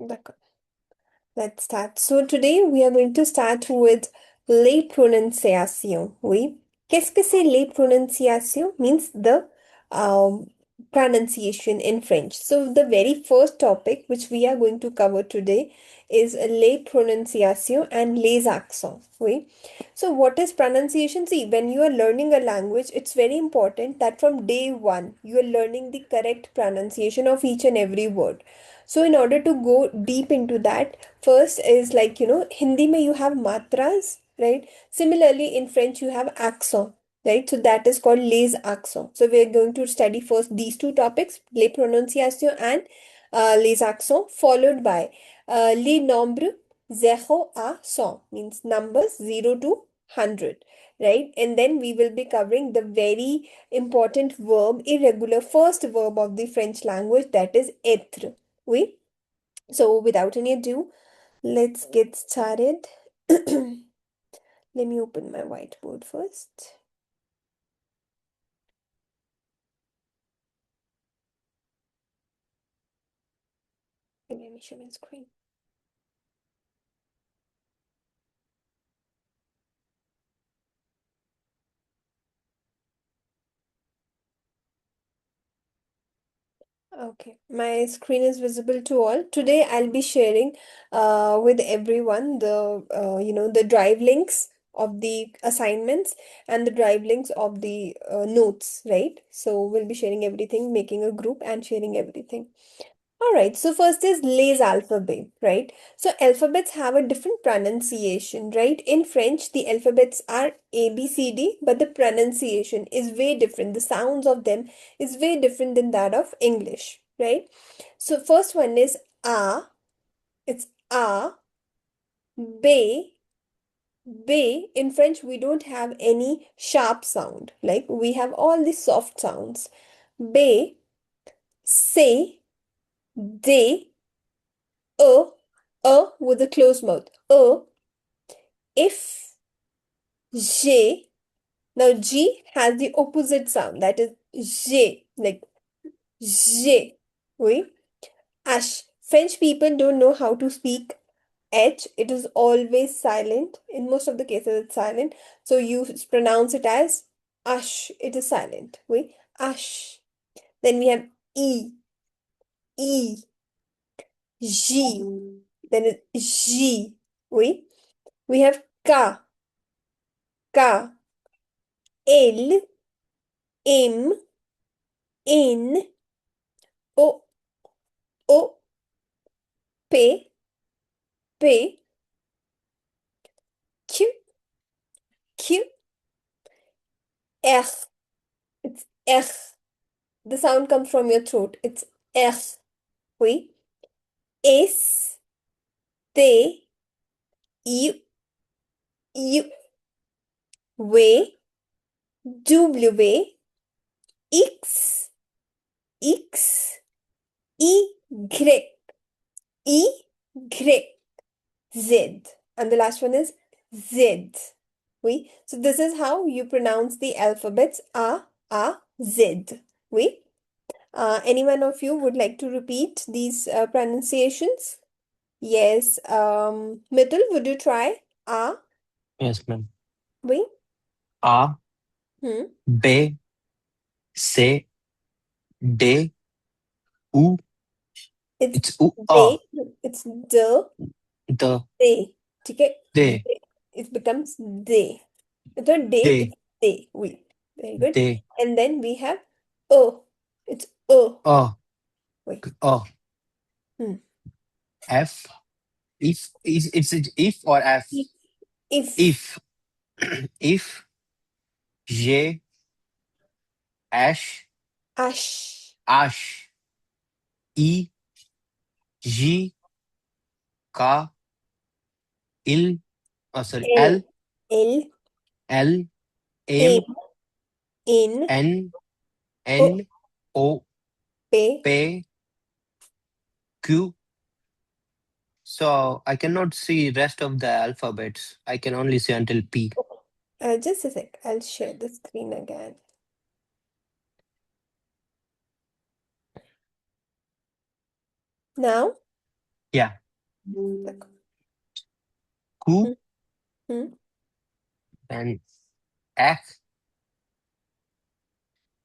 D'accord. Let's start. So today we are going to start with les prononciations. Oui. Qu'est-ce que c'est les prononciations? Means the um, pronunciation in French. So the very first topic which we are going to cover today is les prononciations and les accents. Oui. So what is pronunciation? See, when you are learning a language, it's very important that from day one you are learning the correct pronunciation of each and every word. So in order to go deep into that, first is like, Hindi mein you have matras, right? Similarly, in French, you have accent, right? So that is called les accents. So we're going to study first these two topics, les prononciations and les accents, followed by les nombres 0 à 100, means numbers 0 to 100, right? And then we will be covering the very important verb, irregular first verb of the French language, that is être. Oui. So without any ado, let's get started. Let me open my whiteboard first. And let me show my screen. Okay, my screen is visible to all. Today I'll be sharing with everyone the drive links of the assignments and the drive links of the notes, right? So we'll be sharing everything, making a group and sharing everything. All right, so first is les alphabet, right? So alphabets have a different pronunciation, right? In French, the alphabets are A, B, C, D, but the pronunciation is way different. The sounds of them is way different than that of English, right? So first one is A, it's A, B, B. In French, we don't have any sharp sound. Like we have all the soft sounds. B, C, D, with a closed mouth. If, J. Now G has the opposite sound. That is J. Like J. Oui. Ash. French people don't know how to speak H. It is always silent. In most of the cases, it's silent. So you pronounce it as Ash. It is silent. Oui. Ash. Then we have E. E. J. Then it's J. Oui. We have K. K. L, M, N, O, O, P, P, Q, Q, R. It's R. The sound comes from your throat. It's R. Oui. S, T, U, U, W, W, X, X, Y, Y, Z. And the last one is Z. Oui. So this is how you pronounce the alphabets A, Z. Oui. Any one of you would like to repeat these pronunciations? Yes. Mithil, would you try? A, Yes, ma'am. oui. A, Hmm. B, C, D, U. It's It's U, A, they. It's the, the, they. Okay. they, It becomes they. It's not day, they, it's they. We. Very good. they, And then we have O. It's O. A, Wait. A, Hmm. F. If is it's it if or F? If, if If, if, J, Ash, Ash, Ash, E, J, K, Il, sorry, L, L, L, L, M, M, N, N, O, N, O, P. P, Q. So I cannot see rest of the alphabets. I can only see until P. Just a sec. I'll share the screen again. Now, Yeah. Like, Ku, hmm, hmm, then F,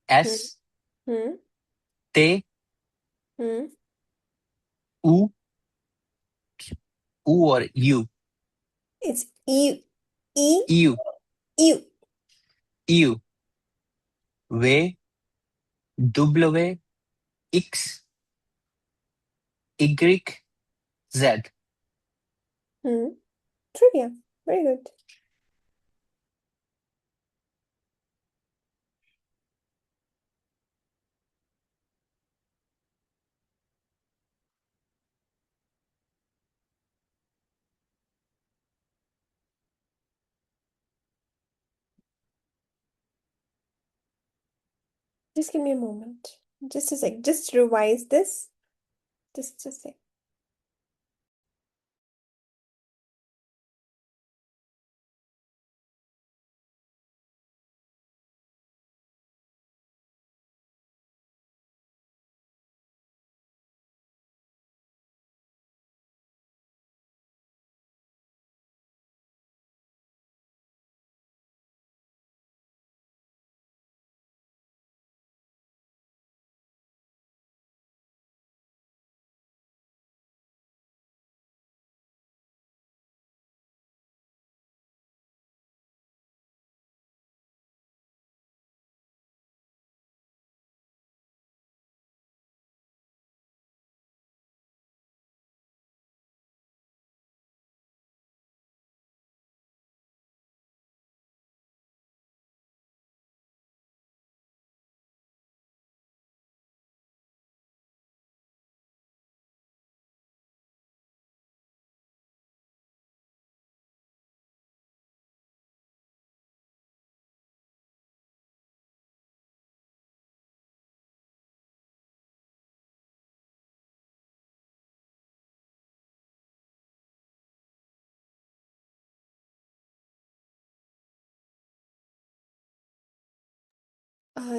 hmm, S, hmm, T, hmm. U, U or U, It's E, E, U, U. U, V, W, X, Y, Z. Hmm. Trivia. Very good. Just give me a moment. Just a sec. Just revise this. Just a sec.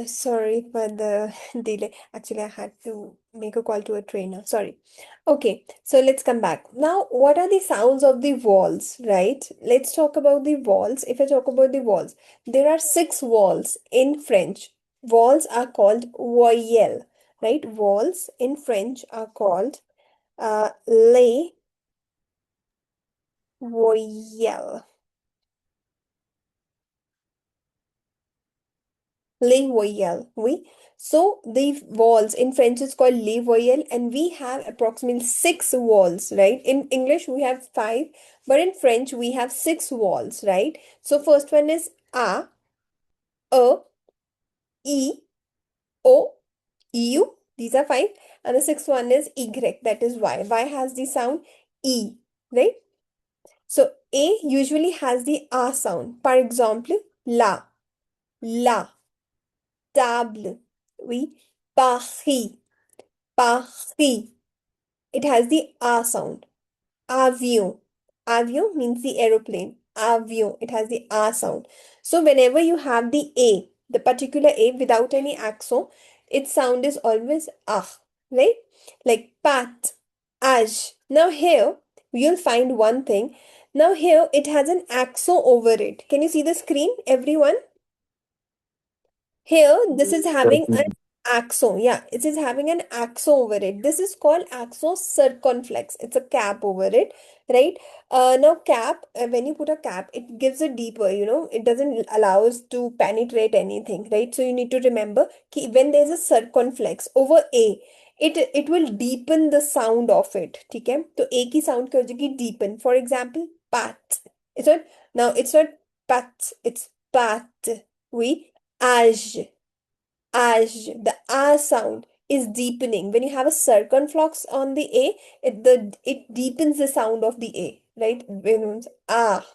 Sorry for the delay. Actually, I had to make a call to a trainer. Sorry. Okay, so let's come back. Now, what are the sounds of the vowels, right? Let's talk about the vowels. If I talk about the vowels, there are six vowels in French. Vowels are called voyelle, right? Vowels in French are called les voyelles. Les voyelles, oui. So the vowels in French is called les voyelles, and we have approximately six vowels, right? In English we have five, but in French we have six vowels, right? So first one is a, e, o, u. These are five, and the sixth one is y. That is y. Y has the sound e, right? So a usually has the a sound. For example, la, table, oui, Paris. Paris. It has the A sound. Avion. Avion means the aeroplane. Avion. It has the A sound. So whenever you have the A, the particular A without any accent, its sound is always ah, right? Like pat, aj. Now here you'll find one thing. Now here it has an accent over it. Can you see the screen, everyone? Here, this is Yes, having an ma'am. axon. Yeah, it is having an axon over it. This is called axon circumflex. It's a cap over it, right? Now cap, when you put a cap, it gives a deeper, it doesn't allow us to penetrate anything, right? So you need to remember when there's a circumflex over A, it will deepen the sound of it. ठीक है? तो A की sound क्या हो जाएगी? Deepen. For example, pat. It's not, now it's not pat, it's pat. We as the a sound is deepening. When you have a circumflex on the a, it deepens the sound of the a, right? When it's ah,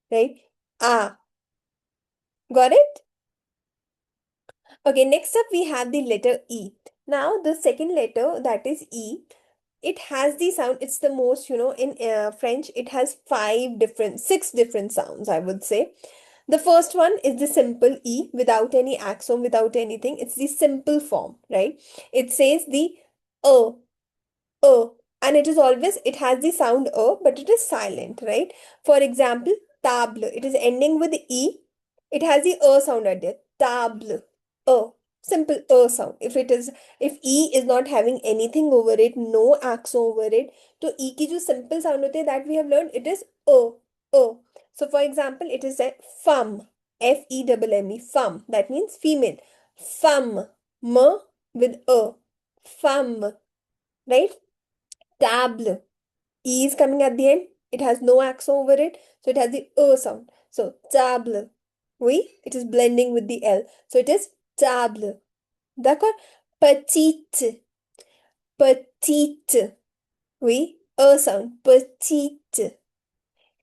right? Ah, got it? Okay, next up we have the letter E. Now the second letter, that is E, it has the sound, it's the most, in French it has six different sounds, I would say. The first one is the simple E without any accent, without anything. It's the simple form, right? It says the uh, uh. and it is always, it has the sound but it is silent, right? For example, table, it is ending with e, it has the sound at there. Table, simple sound. If it is, if e is not having anything over it, no accent over it, तो e की जो simple sound होती है, that we have learned, it is uh. So for example, it is a femme, femme, femme, that means female. Femme, m with femme, right? Table, E is coming at the end. It has no accent over it. So it has the sound. So table. Oui, it is blending with the L. So it is table. D'accord? Petite. Petite. Oui, sound. Petite.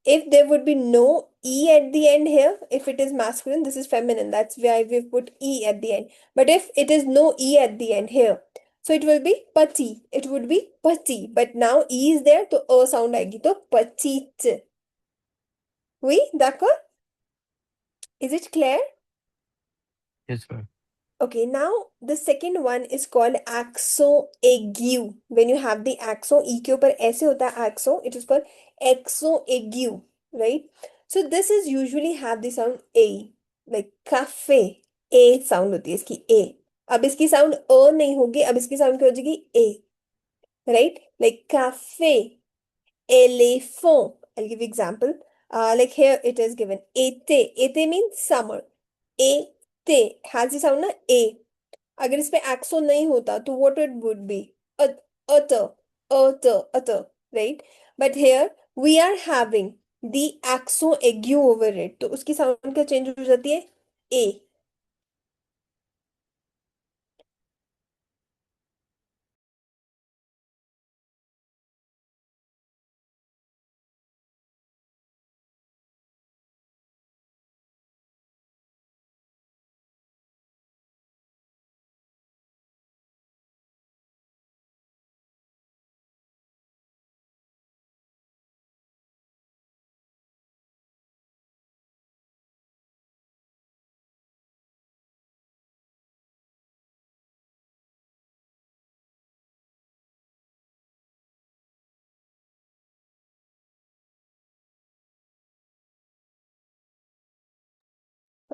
If there would be no E at the end here, if it is masculine, this is feminine. That's why we've put E at the end. But if it is no E at the end here, so it will be pati. It would be pati. But now E is there, तो sound आएगी तो petite. Oui, d'accord? Is it clear? Yes, ma'am. Okay, now the second one is called axo aigu. When you have the axo, E के ऊपर ऐसे होता है axo, it is called axo aigu, right? So this is usually have the sound A, like cafe. A sound होती है इसकी A. अब इसकी sound नहीं होगी, अब इसकी sound क्या हो जाएगी A, right? Like cafe, elephant. I'll give you example. Like here it is given. Ete. Ete means summer. Ete has the sound na A. अगर इस पे एक्सो नहीं होता तो what it would be? Utter, utter, right? But here we are having the axo aigu over it. तो उसकी sound क्या change हो जाती है? A.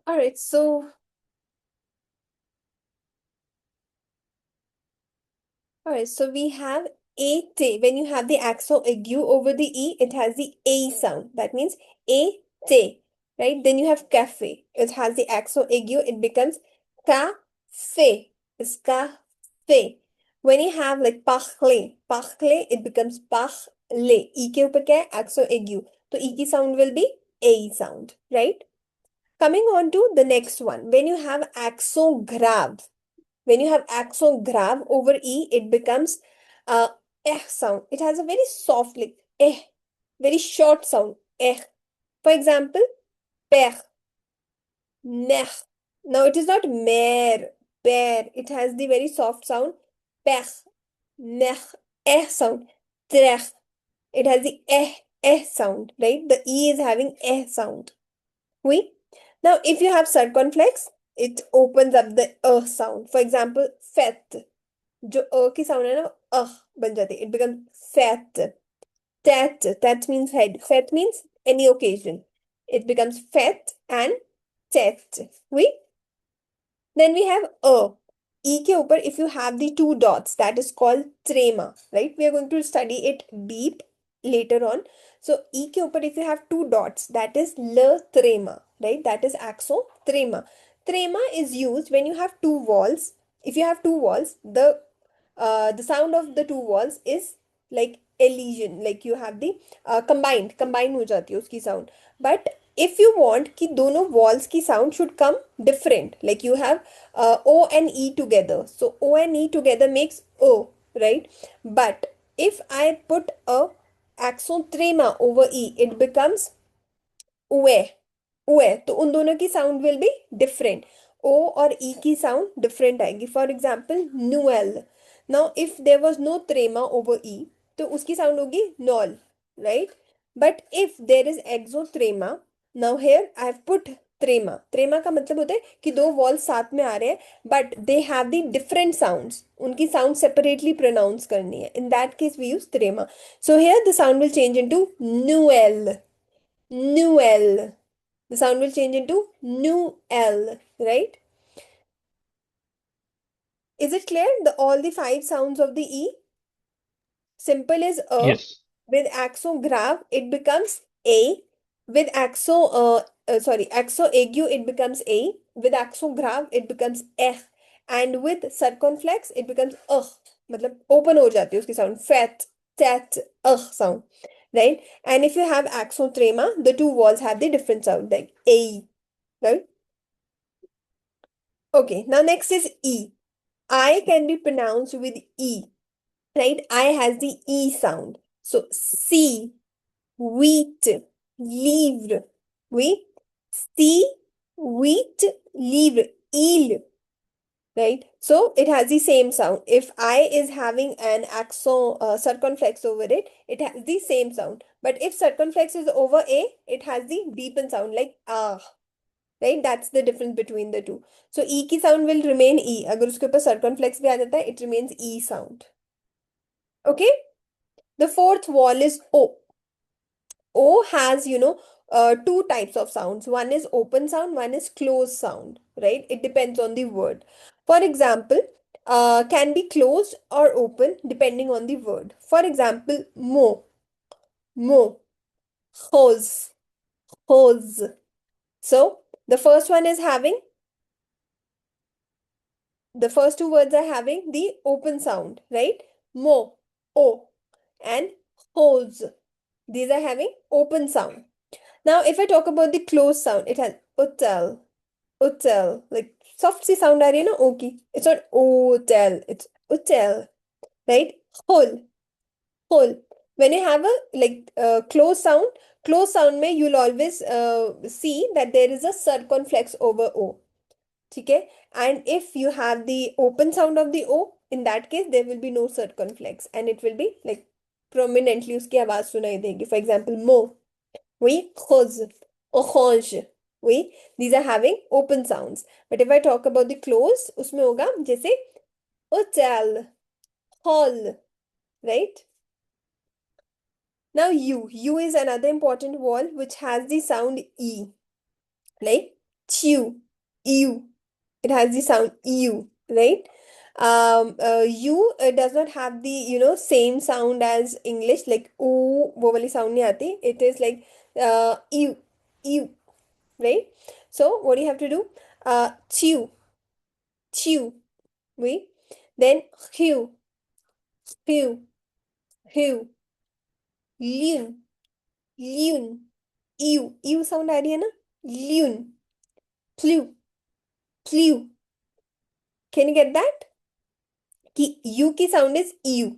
All right, so all right, so we have a te. When you have the accent aigu over the e, it has the a sound. That means a te, right? Then you have cafe. It has the accent aigu. It becomes cafe. It's cafe. When you have like parler, parler, it becomes parler. E के ऊपर क्या है? Accent aigu. तो e की sound will be a sound, right? Coming on to the next one. When you have accent grave, when you have accent grave over E, it becomes sound. It has a very soft, like very short sound. For example, père, mère. Now it is not mère, père. It has the very soft sound. Père, mère, sound. Trère. It has the sound, right? The E is having sound. We. Now, if you have circumflex, it opens up the sound. For example, fête. जो की sound है ना बन जाती है, it becomes fat. That means head. Fat means any occasion. It becomes fat and tet. We. Then we have e के ऊपर if you have the two dots, that is called trema, right? We are going to study it deep later on. So e के ऊपर if you have two dots, that is le trema, right? That is axotrema. Trema is used when you have two walls. If you have two walls, the sound of the two walls is like elision, like you have the combined हो जाती है उसकी sound. But if you want कि दोनों walls की sound should come different, like you have O and E together, so O and E together makes O, right? But if I put a axotrema over E, it becomes ue, ue. तो उन दोनों की sound will be different. O और E की sound different आएगी. For example, Noel. Now, if there was no trema over E, तो उसकी sound होगी nol, right? But if there is exotrema, now here I have put त्रेमा, त्रेमा का मतलब होता है कि दो वॉल्स साथ में आ रहे हैं but they have the different sounds, उनकी साउंड सेपरेटली प्रोनाउंस करनी है, in that case we use trema. So here the sound will change into न्यूएल, न्यूएल. The sound will change into new L, right? Is it clear? All the five sounds of the E. Simple is a. Yes. With axograph, it becomes A. With axo agu, it becomes A. With axograph, it becomes eh. And with circumflex, it becomes मतलब open हो जाती है उसकी sound. Fet, tet, sound. Right? And if you have axotrema, the two vowels have the different sound, like A. Right? Okay, now next is E. I can be pronounced with E, right? I has the E sound. So, see, wheat, livre. We see, wheat, livre, il, right? So, it has the same sound. If I is having an accent, circumflex over it, it has the same sound. But if circumflex is over A, it has the deepened sound like ah. Right, that's the difference between the two. So E की sound will remain E. अगर उसके ऊपर circumflex भी आ जाता है, it remains E sound. Okay. The fourth vowel is O. O has, two types of sounds. One is open sound, one is closed sound, right? It depends on the word. For example, can be closed or open depending on the word. For example, mo, mo, hose, hose. So the first one is having, the first two words are having the open sound, right? Mo, o, and hose. These are having open sound. Now, if I talk about the closed sound, it has hotel, hotel, like soft C sound aa rahi hai na, okay. It's not hotel, it's hotel, right? Hole, hole. When you have a closed sound mein you'll always see that there is a circumflex over O. ठीक है. And if you have the open sound of the O, in that case there will be no circumflex and it will be like prominently उसकी आवाज सुनाई देगी. For example, mo, oui, khuz, orange, oui, these are having open sounds. But if I talk about the closed, उसमें होगा जैसे hotel, hall, right? Now U is another important vowel which has the sound E, like chew, ew. It has the sound ew, right? U does not have the same sound as English, like oo वो वाली sound नहीं आती. It is like ew, ew, right? So what do you have to do? Chew, chew, wait. Then hew, hew, hew, leun, leun, ew, ew sound आ रही है ना? Leun, plew, plew. Can you get that? कि U की sound is ew.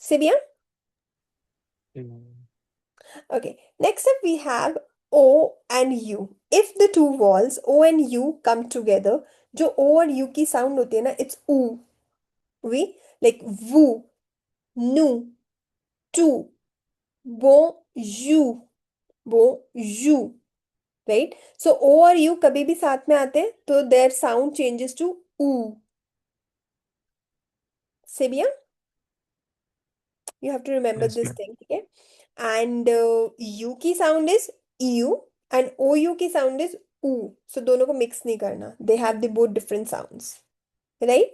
Sibia? Mm. Okay, next up we have O and U. If the two vowels O and U come together, जो O और U की sound होती है ना, it's oo. We like woo, nu, tu, bonjour, bonjour, right? So O और U कभी भी साथ में आते हैं, तो their sound changes to oo. Sibia, you have to remember Yes, this ma'am. thing, okay? And U की sound is EU and OU की sound is U. So दोनों को mix नहीं करना. They have the both different sounds, right?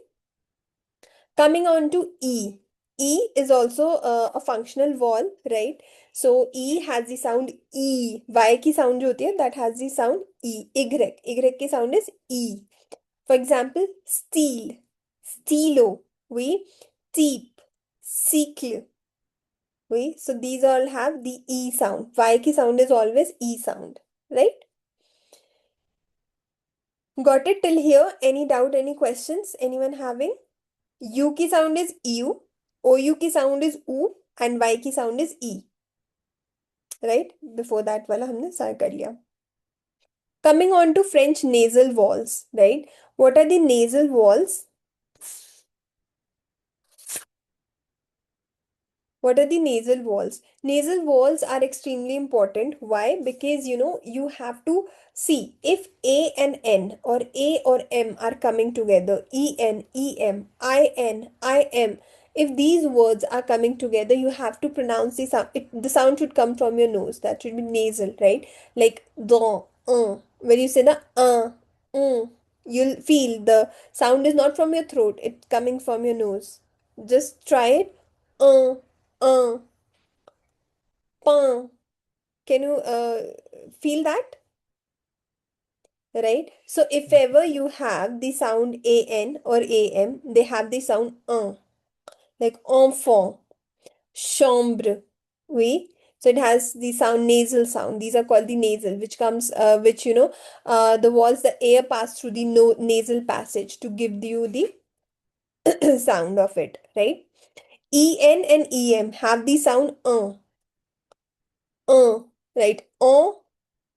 Coming on to E. E is also a functional vowel, right? So E has the sound E. Y की sound जो होती है, that has the sound E. Y. Y की sound is E. For example, steel, stilo, we, teep, cycle. Wait, so these all have the E sound. Y की sound is always E sound, right? Got it till here? Any doubt, any questions? Anyone having? U की sound is U, OU की sound is U, and Y की sound is E, right? Before that वाला हमने start कर लिया. Coming on to French nasal vowels, right? What are the nasal vowels? What are the nasal walls? Nasal walls are extremely important. Why? Because you have to see if A and N or A or M are coming together, E N, E M, I N, I M. If these words are coming together, you have to pronounce the sound. The sound should come from your nose. That should be nasal, right? Like the, when you say the you'll feel the sound is not from your throat, it's coming from your nose. Just try it. Uh, uh, pa. Can you feel that? Right? So if ever you have the sound an or am, they have the sound like enfant, chambre. Oui. So it has the sound nasal sound. These are called the nasal, which comes, which the walls, the air pass through the no nasal passage to give you the sound of it, right? En and em have the sound right?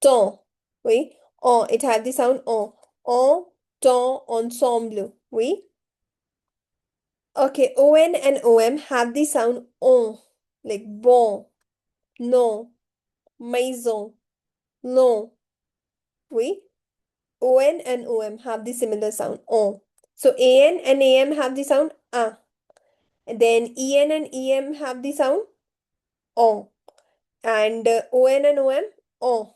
Ton. Oui. It has the sound ton, ensemble. Oui. Okay. On and om have the sound on, like bon, non, maison, long. Oui. On and om have the similar sound on. So an and am have the sound a. And then en and em have the sound on. And on and om on.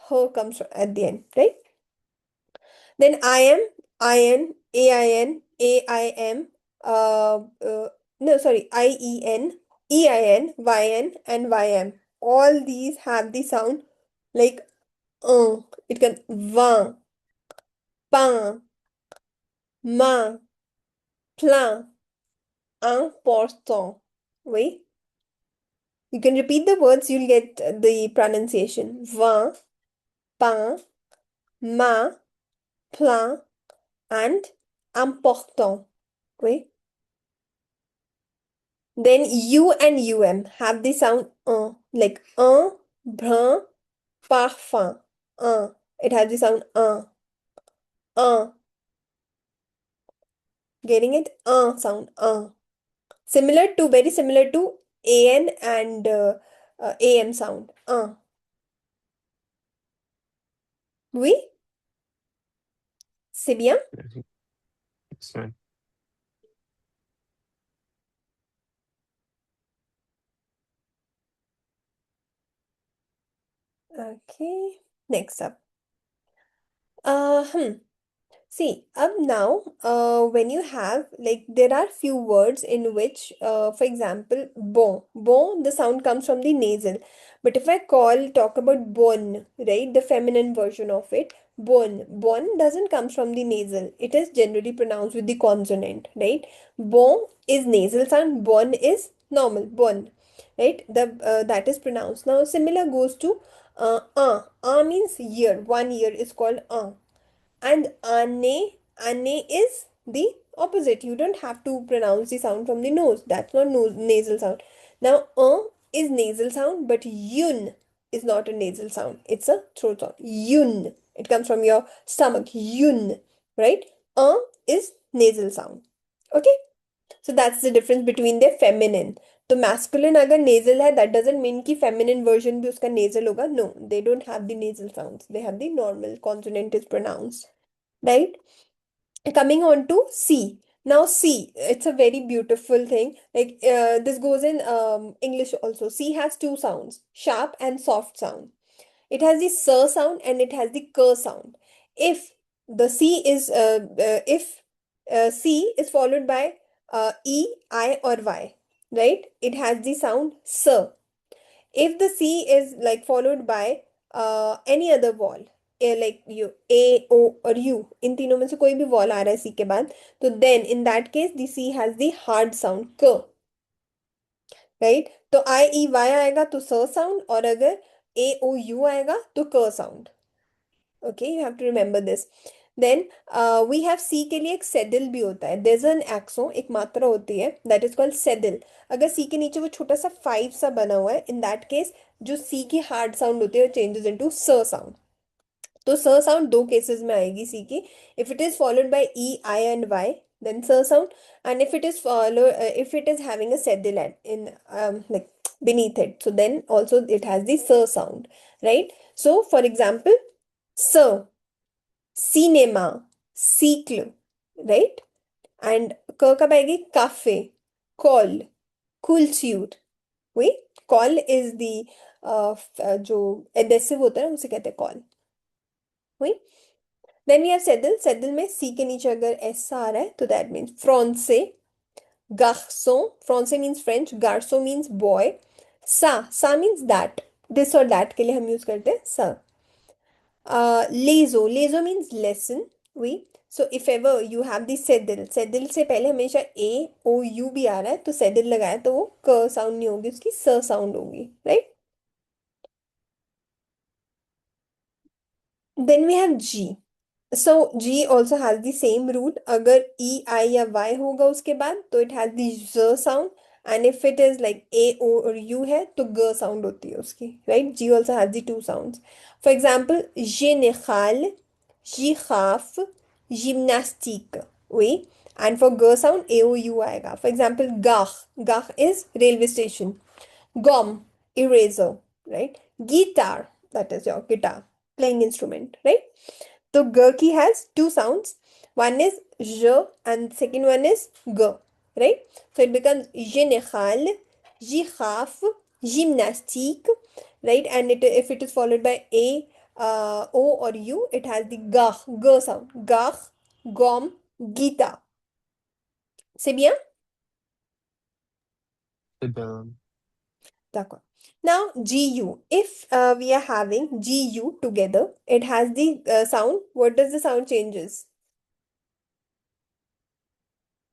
Her comes at the end, right? Then I am, IN, AIN, AIM, no, sorry, IEN, EIN, YN, and YM. All these have the sound like it can vin, pain, main, plein, important. Wait, you can repeat the words, you'll get the pronunciation. Vin, pain, main, plein, and important. Wait. Then U and UM have the sound like brun, parfum. It has the sound un. Getting it? Sound Similar to, very similar to AN and AM sound. Oui, c'est bien. Excellent. Okay. Next up. Hmm. See, up now, when you have, like, there are few words in which, for example, bon, the sound comes from the nasal. But if I talk about bon, right, the feminine version of it, bon doesn't come from the nasal. It is generally pronounced with the consonant, right? Bon is nasal sound, bon is normal, bon, right? That is pronounced. Now, similar goes to means year. 1 year is called and ane is the opposite. You don't have to pronounce the sound from the nose. That's not nasal sound. Now, is nasal sound, but yun is not a nasal sound. It's a throat sound. Yun. It comes from your stomach. Yun. Right? Is nasal sound. Okay? So that's the difference between their feminine. तो masculine अगर nasal है, that doesn't mean कि feminine version भी उसका nasal होगा. No, they don't have the nasal sounds. They have the normal consonant is pronounced. Right? Coming on to C. Now C, it's a very beautiful thing. Like this goes in English also. C has two sounds, sharp and soft sound. It has the s sound and it has the k sound. If the C is if C is followed by E, I or Y, right? It has the sound s. If the C is like followed by any other vowel, like you A, O or U, इन तीनों में से कोई भी vowel आ रहा है C के बाद, तो then in that case the C has the hard sound k, right? तो I E Y आएगा तो s sound, और अगर A O U आएगा तो k sound. Okay, you have to remember this. Then we have C के लिए एक सेडिल भी होता है. There's an axon, एक मात्रा होती है, that is called सेडिल. अगर C के नीचे वो छोटा सा 5 सा बना हुआ है, in that case जो C की हार्ड साउंड होती है changes into स साउंड. तो स साउंड दो केसेस में आएगी C की. If it is followed by E, I and Y, then s sound. And if it is if it is having a cedilla in like beneath it, so then also it has the s sound, right? So for example, sir, cinema, cycle, right? And क कब आएगी? cafe, call, culture. वही call is the जो adhesive होता है उसे कहते हैं कॉल। वही then we have saddle, saddle में सी के नीचे अगर एस आ रहा है तो दैट मीन्स फ्रांसे, गार्सो, फ्रांसे मीन्स फ्रेंच, गार्सो मीन्स बॉय, सा मीन्स दैट, दिस और दैट के लिए हम यूज करते हैं सा। लेजो, लेजो means lesson. We so if ever you have the सेडल, सेडल से पहले हमेशा ए ओ यू भी आ रहा है तो सेडल लगाया तो वो क साउंड नहीं होगी, उसकी स साउंड होगी, right? Then we have G. So G also has the same root, अगर ई आई या वाई होगा उसके बाद तो इट हैज द ज sound, and if it is like A O और यू है तो ग साउंड होती है उसकी, right? G also has the two sounds. For example जेनेखाल, जिखाफ, जिम्नास्टिक, वही। एंड फॉर ग साउंड ए ओ यू आएगा। फॉर एग्जाम्पल गाह, गाह is railway station, gum, eraser, right? Guitar, that is your guitar, playing instrument, right? So gurki has two sounds. One is j and second one is g, right? So it becomes général, jikhaf, gymnastique, right? And if it is followed by a, o or u, it has the gah, g sound. Gah, gom, guitar. C'est bien? The bill. D'accord. Now, GU. If we are having GU together, it has the sound. What does the sound changes?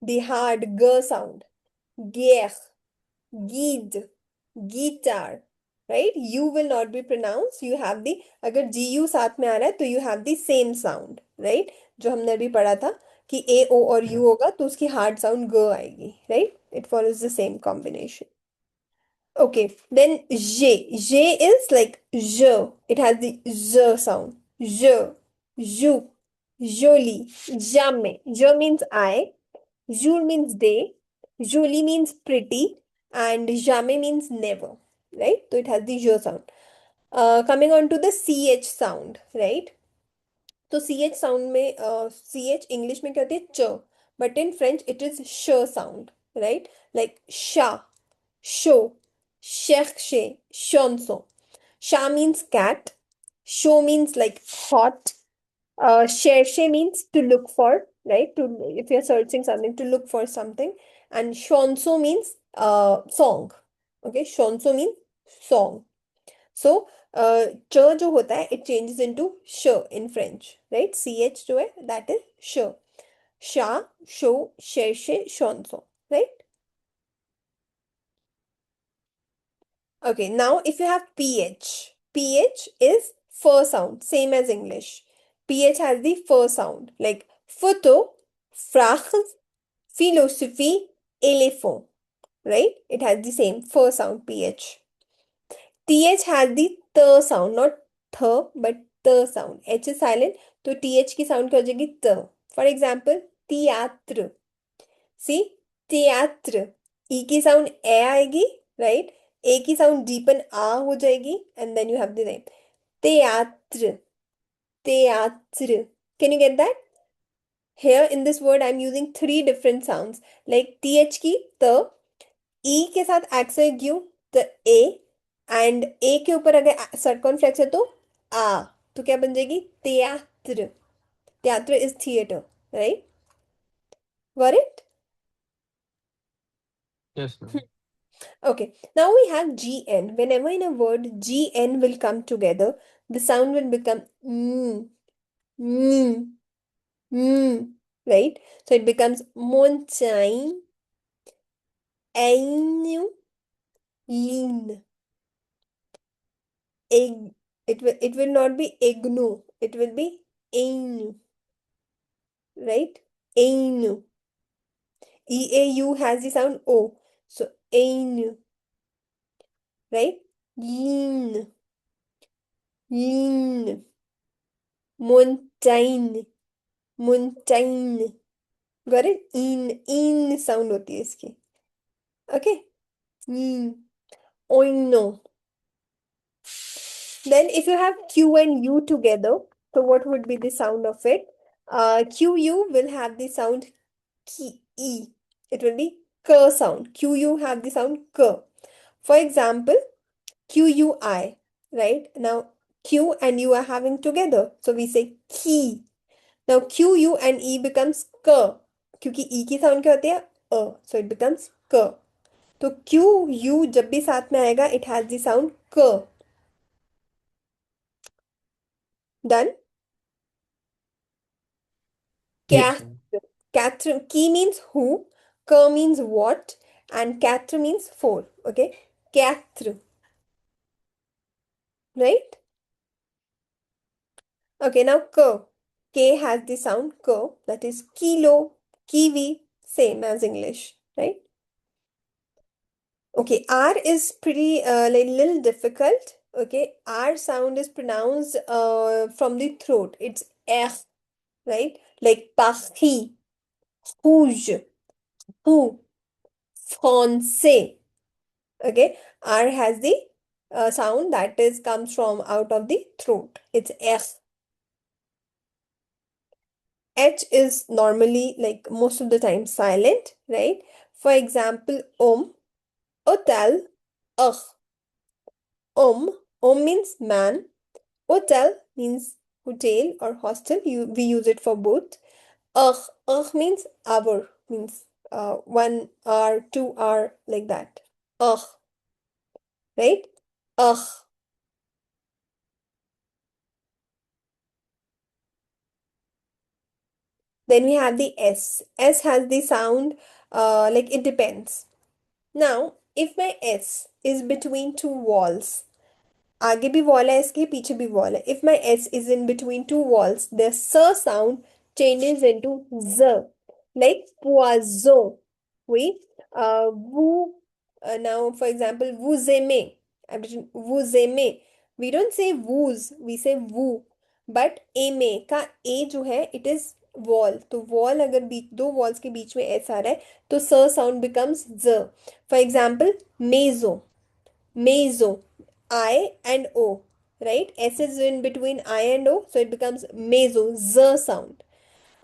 The hard G sound. Guerre, guide, guitar. Right? U will not be pronounced. You have the, अगर GU साथ में आ रहा है तो you have the same sound. Right? जो हमने अभी पढ़ा था कि A, O और Yeah. U होगा तो उसकी hard sound G आएगी. Right? It follows the same combination. Okay, then J. J is like je. It has the z sound. Je, jou, jolie, jamais. Je means I. Jour means day. Jolie means pretty. And jamais means never. Right? So it has the je sound. Coming on to the ch sound, right? तो C H sound में C H English में क्या होती है? च, but in French it is श sound, right? Like शा, show, chercher, chanson. Sha means cat. Show means like hot. Chercher means to look for, right? To, if you're searching something, to look for something. And chanson means song. Okay, chanson means song. So च जो होता है it changes into श in French, right? C H जो है that is श, शा, शो, शेरशे, शोंसो, right? Okay, now if you have ph, ph is fur sound, same as English. Ph has the fur sound, like photo, phrase, philosophy, elephant, right? It has the same fur sound, ph. th has the th sound, not th, but the sound. H is silent, तो th की sound क्या हो जाएगी? त. For example, theatre. See, theatre. E की sound ए आएगी, right? A की sound deepen आ हो जाएगी, and then you have the name. Theatre. Theatre. Can you get that? Here in this word, I'm using three different sounds. Like th की त, E के साथ accent यू, द ए, एंड ए के ऊपर अगर सर्कमफ्लेक्स है तो आ, तो क्या बन जाएगी? त्यात्र. त्यात्र is theatre, right? Were it? Yes, ma'am. Okay, now we have gn. Whenever in a word gn will come together, the sound will become mm, mm, right? So it becomes montagne, ainu, lean, egg. It will not be egnu. It will be ainu, right? Ainu. E-A-U has the sound O. So ainu, right? Lean, lean, montagne, montagne. got it? In sound होती है इसकी. Okay. In. Oino. Then if you have Q and U together, so what would be the sound of it? QU will have the sound ki, E. It will be K sound. QU have the sound K. For example, QUI, right? Now Q and U are having together. So we say ki. Now QU and E becomes K. क्योंकि E की sound क्या होती है? So it becomes K. तो QU जब भी साथ में आएगा, it has the sound K. Done? Yes. Cat. Cat. Ki means who, K means what, and cat means four. Okay? Cat. Right? Okay, now K. K has the sound K, that is kilo, kiwi, same as English, right? Okay, R is pretty like little difficult. Okay, R sound is pronounced from the throat. It's F, right? Like parti, rouge, who, français. Okay, R has the sound that is comes from out of the throat. It's F. H is normally like most of the time silent, right? For example, hotel, ugh. Om means man. Hotel means hotel or hostel. We use it for both. Ugh means hour, means 1 hour, 2 hour, like that. Ugh, right? Ugh. Then we have the S. S has the sound like it depends. Now, if my S is between two walls, आगे भी wall है इसके पीछे भी wall है. If my S is in between two walls, the S sound changes into Z, like poison. Oui. Vous, now for example, vous aimez. Vous aimez. We don't say vous, we say vous. But aimer का A जो है, it is wall. तो wall अगर बीच दो walls के बीच में S आ रहा है, तो S sound becomes Z. For example, maison. Maison. I and O, right? S is in between I and O, so it becomes maison, Z sound.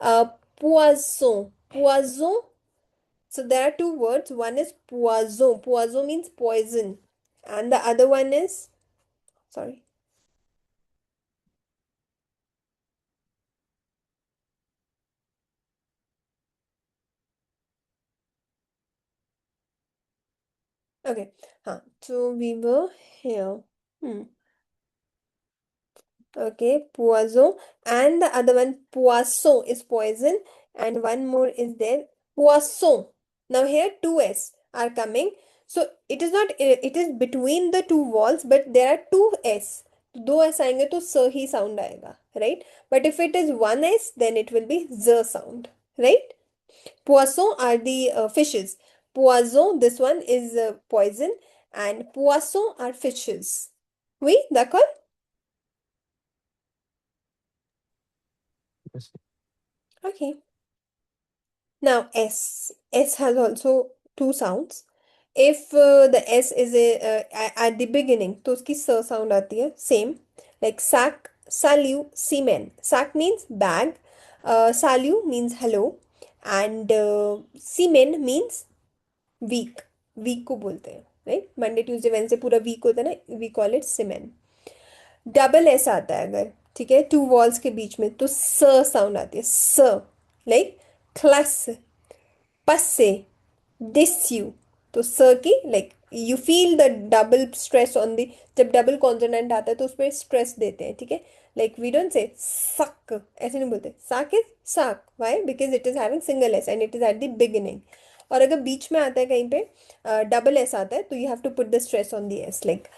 Uh, Poisson. Poison. So there are two words. One is poison. Poison means poison. And the other one is, sorry. Okay. Huh. So we were here. Hmm. Okay, poison. And the other one, poisson, is poison. And one more is there, poisson. Now here two S are coming. So it is not, it is between the two walls, but there are two S. दो S आएंगे तो स ही sound आएगा, right? But if it is one S, then it will be Z sound, right? Poisson are the fishes. Poison, this one is poison, and poisson are fishes. Oui, d'accord? Yes. Okay. Now S. S has also two sounds. If the S is at the beginning, तो उसकी स sound आती है same. Like sac, salu, semen. Sac means bag. Salu means hello, and semen means week. Week को बोलते हैं, right? Monday, Tuesday, Wednesday पूरा week होता है ना. We call it semen. Double S आता है अगर, ठीक है, टू वॉल्स के बीच में, तो स साउंड आती है. स, लाइक क्लास, पस्से, दिस यू. तो स की like you feel the double stress on the, जब डबल कॉन्सोनेंट आता है तो उसमें स्ट्रेस देते हैं, ठीक है. लाइक वी डोंट से सक, ऐसे नहीं बोलते. साक इज साक. Why? Because it is having single S and it is at the beginning. और अगर बीच में आता है कहीं पे डबल एस आता है, तो you have to put the stress on the S, like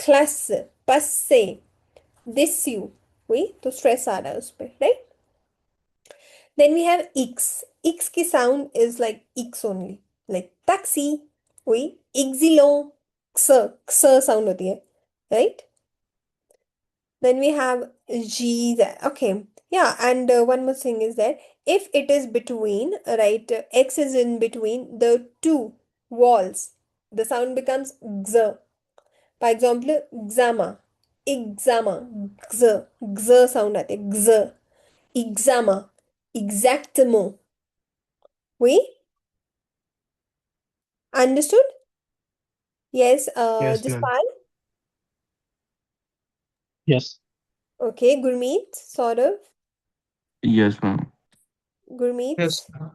class, पस्से, दिस यू. हुई तो स्ट्रेस आ रहा है उस पर, right. Then we have X. X की sound is like X only, like taxi. हुई. इक्सिलो, क्स, क्स साउंड होती है, right. Then we have G. Okay, Yeah, and one more thing is that if it is between, right, X is in between the two walls, the sound becomes X. For example, XAMA, exama, X, X sound आते X, exama, exactement. Oui, understood? Yes, Yes, ma'am. Jaspal. Yes. Okay, Gurmeet, sort of. Yes, ma'am. Gurmeet. Yes, ma'am.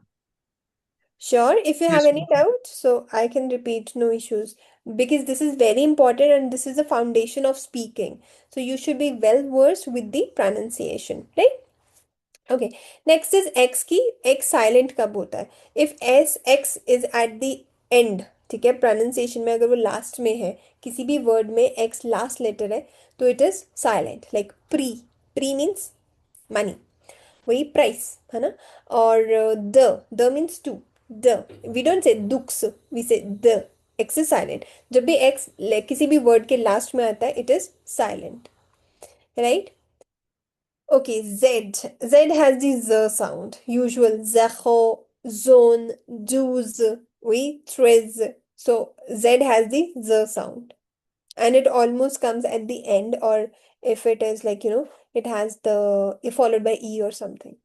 Sure, if you have Yes, any ma'am. doubt, so I can repeat, no issues. Because this is very important and this is the foundation of speaking. So you should be well versed with the pronunciation, right? Okay. Next is X की X silent कब होता है? If S X is at the end, ठीक है, pronunciation में अगर वो last में है, किसी भी word में X last letter है, तो it is silent. Like pre. Pre means money. वही प्राइस है ना. और द द मीन्स टू. द वी डोंट से दुक्स, वी से द. X is silent. जब भी एक्स किसी भी वर्ड के लास्ट में आता है it is silent, right. Okay, Z. Z has the ज साउंड यूजुअल ज़ेखो, जोन, जूज, वी थ्रेज. So Z has the Z sound and it almost comes at the end, or if it is like, it has the followed by E or something.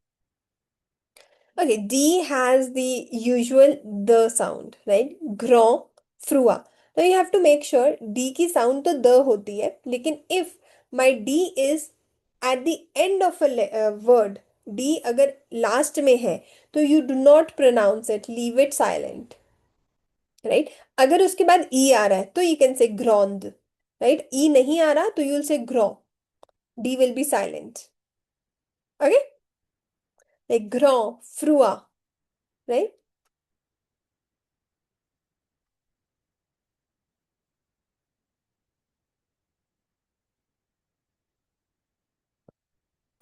Okay, D has the usual the sound, right? Grand, frua. Now you have to make sure D की sound तो the होती है, लेकिन if my D is at the end of a word, D अगर last में है, तो you do not pronounce it, leave it silent, right? अगर उसके बाद E आ रहा है, तो you can say grand, right? E नहीं आ रहा, तो you'll say grand. D will be silent. Okay? Like grand, frua, right?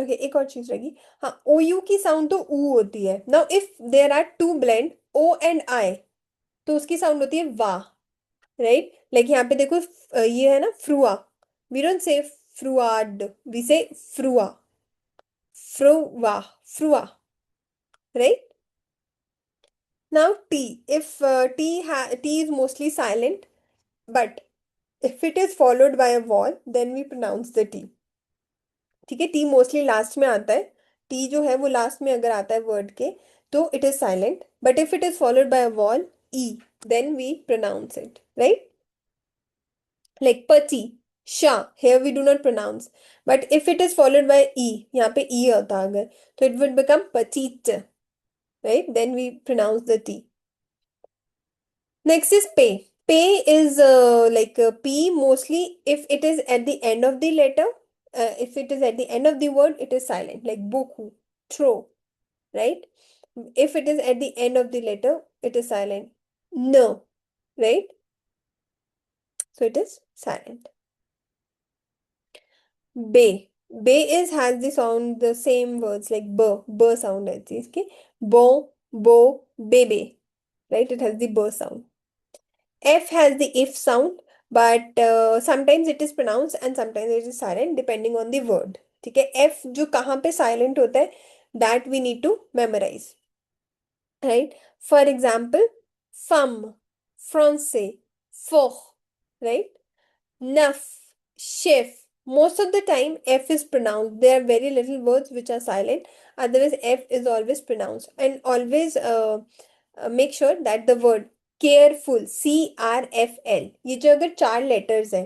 Okay, एक और चीज रहेगी. हाँ, ओ यू की साउंड तो ऊ होती है. Now if there are two blend O and I, तो उसकी साउंड होती है वाह, राइट. लाइक यहाँ पे देखो, ये है ना फ्रुआ. वी डोंट से फ्रुआड, वी से फ्रुआ. फ्रुआ, फ्रुआ, right. Now T. If T is mostly silent, but if it is followed by a vowel, then we pronounce the T. ठीक है, टी मोस्टली लास्ट में आता है. टी जो है वो लास्ट में अगर आता है वर्ड के, तो it is silent. But if it is followed by a vowel E, then we pronounce it, right. Like पति, शा, here we do not pronounce. But if it is followed by E, यहाँ पे E होता है अगर, तो it would become पचित, right. Then we pronounce the T. Next is pay. Pay is like P mostly if it is at the end of the letter. If it is at the end of the word, it is silent. Like boku, throw, right? If it is at the end of the letter, it is silent. No, right? So it is silent. Bay. Bay is has the sound, the same words like b, b sound as this. Okay? Bo, bo, baby, right? It has the b sound. F has the if sound, but sometimes it is pronounced and sometimes it is silent depending on the word. ठीक है, F जो कहाँ पे silent होता है, that we need to memorize, right? For example, femme, français, fort, right? Neuf, chef. Most of the time, F is pronounced. There are very little words which are silent. Otherwise, F is always pronounced. And always make sure that the word careful, CRFL, ये जो अगर चार letters है,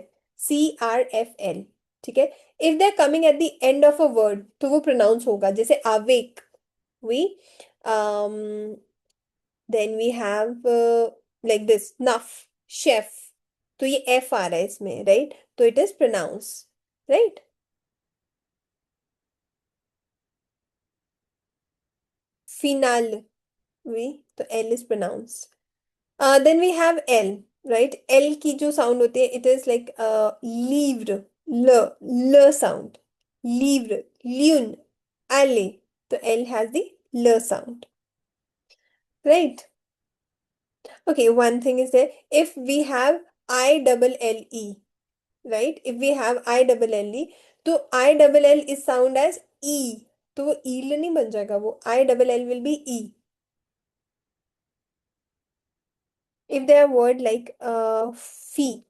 CRFL, ठीक है. If they're coming at the end of a word, तो वो pronounce होगा. जैसे awake, we, um, then we have like this, nuff, chef. तो ये F आ रहा है इसमें, right? तो it is pronounced, right? Final, we, तो L is pronounced. Then we have L, right? L की जो sound होती है, it is like lived, l sound. Lived, lune, alley. तो L has the l sound, right? Okay, one thing is there. If we have I double L E, right? If we have I double L E, तो I double L is sound as E. तो वो ईल नहीं बन जाएगा, वो I double L will be E. If they are word like fee.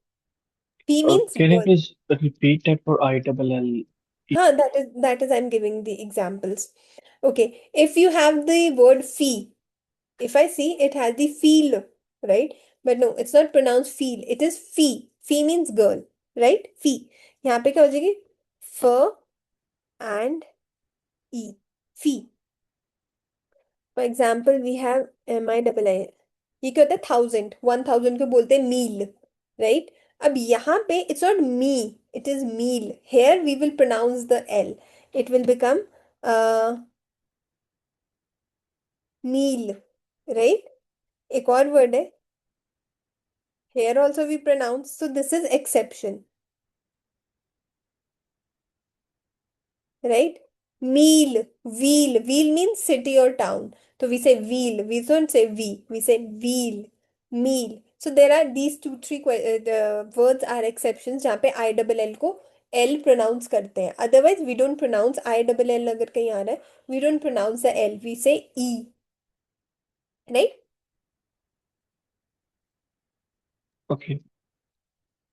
Fee means Can you girl. please repeat that for ILL? Huh, that is I'm giving the examples. Okay, if you have the word fee, if I see it has the feel, right? But no, it's not pronounced feel. It is fee. Fee means girl, right? Fee. यहाँ पे क्या हो जाएगी? F and E. Fee. For example, we have MI double I. ये क्या होता है? 1000 को बोलते हैं मील, राइट? अब यहाँ पे it's not me, it is meal. Here we will pronounce the L. It will become meal, right? एक और वर्ड है, here also we pronounce, so this is exception, right? Meal, wheel means city or town. So we say wheel. We don't say we say wheel, meal. So there are these two, three the words are exceptions जहाँ पे I double L को L pronounce करते हैं. Otherwise we don't pronounce I double L अगर कहीं आ रहा है. We don't pronounce the L. We say E, right? Okay.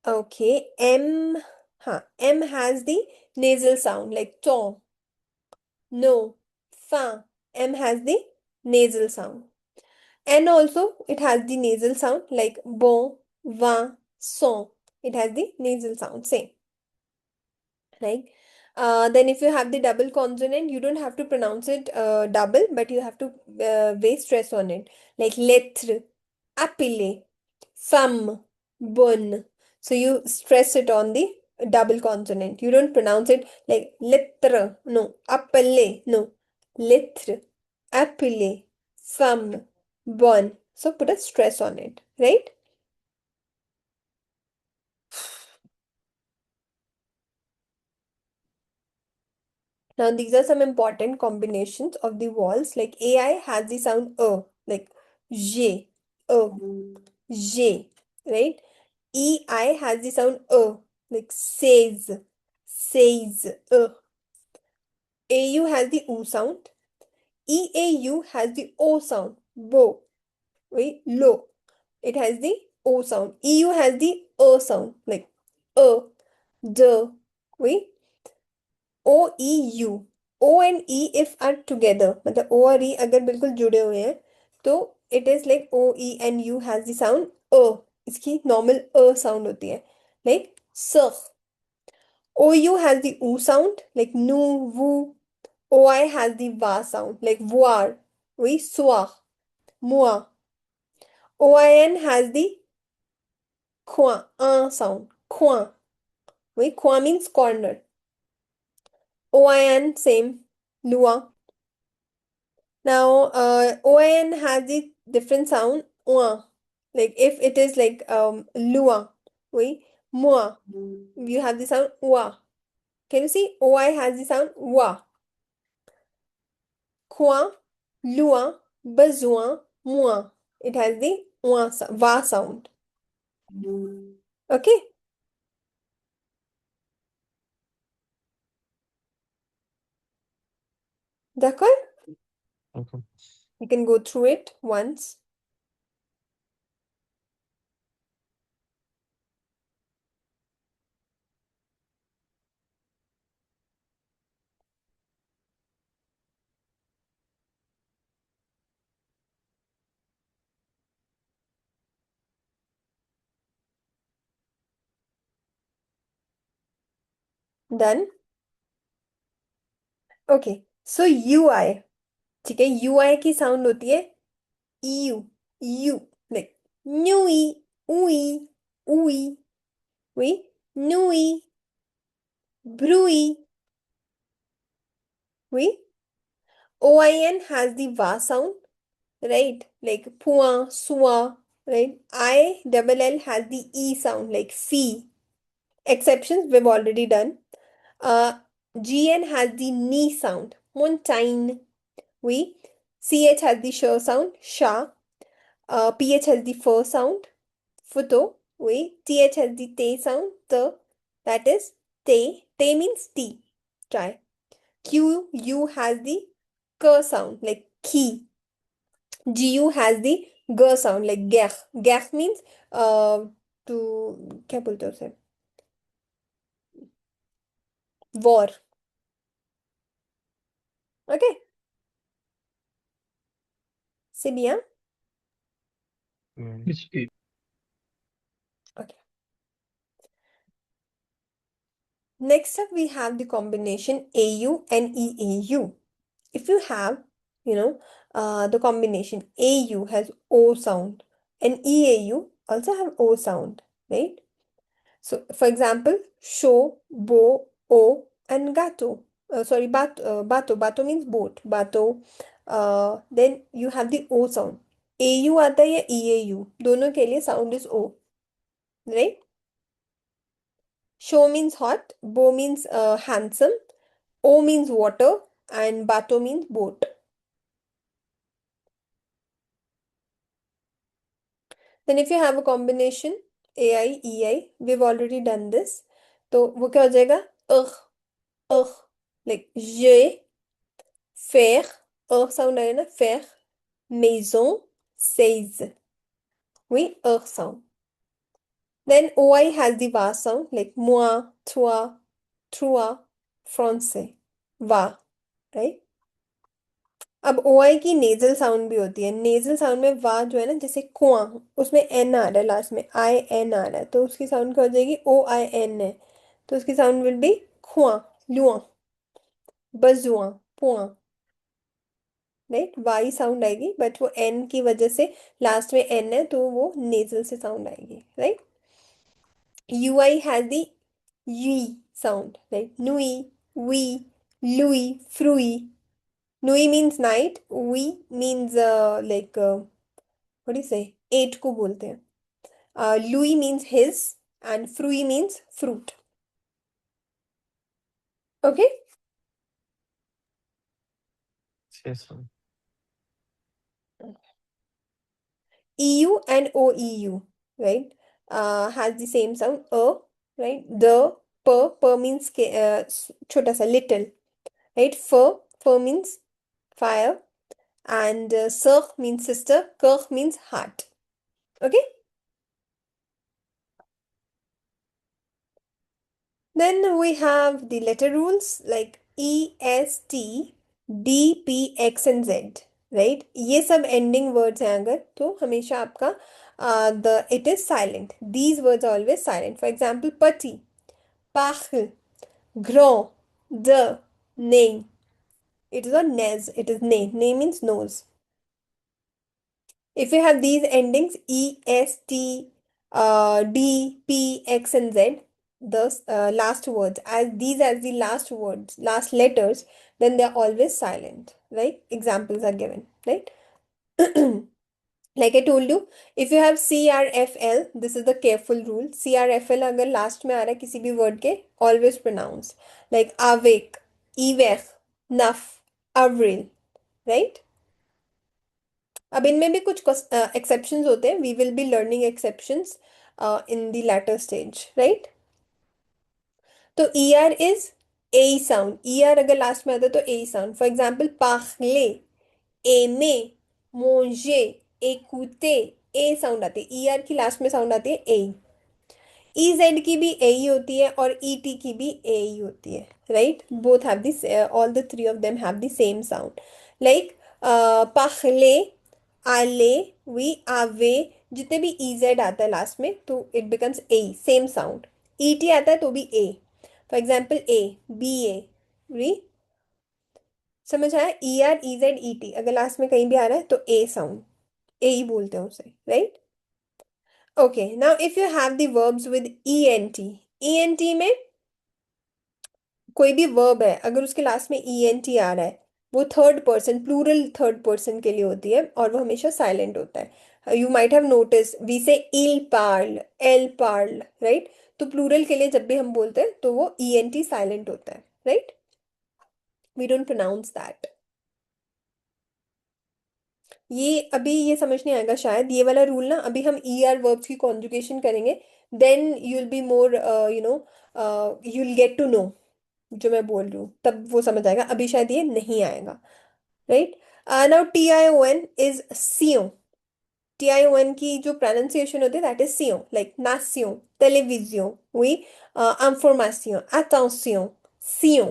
Okay. M, हाँ, M has the nasal sound like ton, no, fa. M has the nasal sound. And also it has the nasal sound like bon, vin, son. It has the nasal sound, same, right? Then if you have the double consonant, you don't have to pronounce it double, but you have to base stress on it. Like lettre, appeler, femme, bonne. So you stress it on the double consonant. You don't pronounce it like lettre, no. Appeler, no. Lettre, appeler, femme, bonne. So put a stress on it, right? Now, these are some important combinations of the vowels. Like AI has the sound like J, J, right? EI has the sound like says, AU has the O sound. EAU has the O sound, bo, right? Low. It has the O sound. EU has the sound, like the, right? O E U. O and E if are together, मतलब O और E अगर बिल्कुल जुड़े हुए हैं, तो it is like O E and U has the sound इसकी normal sound होती है, like sir. O U has the U sound like nu, vu. O I has the va sound like voir, oui, soir, moi. O I N has the coin, sound, coin, oui, coin means corner. O I N same, loi. Now, OIN has the different sound, like if it is like lua, oui, moi, you have the sound wa. Can you see? OI has the sound wa. Quoi, lua, besoin, moi. It has the va sound. Okay, d'accord? Okay. You can go through it once. Done? Okay, so UI. ठीक है, UI की sound होती है EU, EU, like nui, ui, ui, oui, nui, brui, oui. OIN has the va sound, right? Like pua, sua, right? I double L has the E sound, like fee. Exceptions we've already done. Uh, GN has the ni sound, mountain, oui. CH has the sh sound, sha. PH has the fur sound, futo, oui. TH has the te sound, the, that is te. Te means tea. Try. QU has the K sound, like key. GU has the G sound, like geh. Geh means to क्या बोलते हैं उसे? War. Okay. C'est bien. Mm. It's it. Okay. Next up, we have the combination AU and EAU. If you have, you know, the combination AU has O sound and EAU also have O sound, right? So, for example, show, bow, o, and gato. Sorry, bato. Bato means boat. Bato. Then you have the O sound. AU आता है या EAU दोनों के लिए sound is O, right? Show means hot, bow means handsome, O means water, and bato means boat. Then if you have a combination AI, EI, we've already done this. तो वो क्या हो जाएगा? ugh, ugh, like je, faire, sound आएगा ना? Faire, maison, says. Oui, sound. Then OI has the va sound like moi, toi, toi, français, va, right? अब OI की nasal sound भी होती है. नेजल साउंड में वा जो है ना, जैसे कुआ, उसमें एन आ रहा है लास्ट में, आई एन आ रहा है, तो उसकी साउंड क्या हो जाएगी? ओ आई एन है, तो उसकी साउंड विल बी खुआ, लुआ, बजुआ, पुआ, राइट? वाई साउंड आएगी, बट वो एन की वजह से लास्ट में एन है तो वो नेजल से साउंड आएगी, right? UI has the U sound, like नुई, वी, लुई, फ्रुई. नुई मीन्स नाइट, वी means like what do you say? Eight को बोलते हैं. Louis means his and fruit means fruit. Okay? Yes, ma'am. EU and OEU, right? Has the same sound, right? The, per means छोटा सा, little, right? Fur means fire, and sir means sister, ker means heart. Okay? Then we have the letter rules like E, S, T, D, P, X and Z, right? ये सब ending words हैं अगर, तो हमेशा आपका it is silent. These words are always silent. For example, pati, parle, grand, de, name. It is not nez, it is ne. Ne means nose. If you have these endings E, S, T, D, P, X, and Z, the last words, as these as the last words, last letters, then they are always silent, right? Examples are given, right? Like I told you, if you have CRFL, this is the careful rule. CRFL अगर last में आ रहा है किसी भी word के, always pronounce. Like avec, hiver, naf, avril, right? अब इनमें भी कुछ exceptions होते हैं. We will be learning exceptions in the latter stage, right? तो ER is A sound. ER अगर लास्ट में आता है तो A sound. For example, parler, aimer, manger, écouter, A sound आती है. ER की लास्ट में साउंड आती है A. EZ की भी A ही होती है और ET की भी A ही होती है, right? Both have this, all the three of them have the same sound. Like parler, aller, we, ave, जितने भी EZ आता है लास्ट में तो it becomes A, same sound. ET आता है तो भी A. For example, A, BA, री. समझ आया? ER, EZ, ET अगर लास्ट में कहीं भी आ रहा है तो A sound, A ही बोलते हैं उसे, right? Okay, now if you have the verbs with ENT, ENT में कोई भी वर्ब है अगर उसके लास्ट में ENT आ रहा है, वो third person, plural third person के लिए होती है और वो हमेशा साइलेंट होता है. You might have notice we say इल पार्ल, एल पार्ल, राइट? तो प्लूरल के लिए जब भी हम बोलते हैं तो वो ENT साइलेंट होता है, right? We don't pronounce that. ये अभी ये समझ नहीं आएगा शायद, ये वाला रूल ना अभी हम ER वर्ब्स की कॉन्जुगेशन करेंगे, then you will be more you will get to know. जो मैं बोल रही हूँ, तब वो समझ आएगा, अभी शायद ये नहीं आएगा। राइट। नाउ TION इज सियो। TION की जो प्रोनाउंसिएशन होती है दैट इज सियो, लाइक नासियो, टेलीविजियो, oui, information, attention, सियो।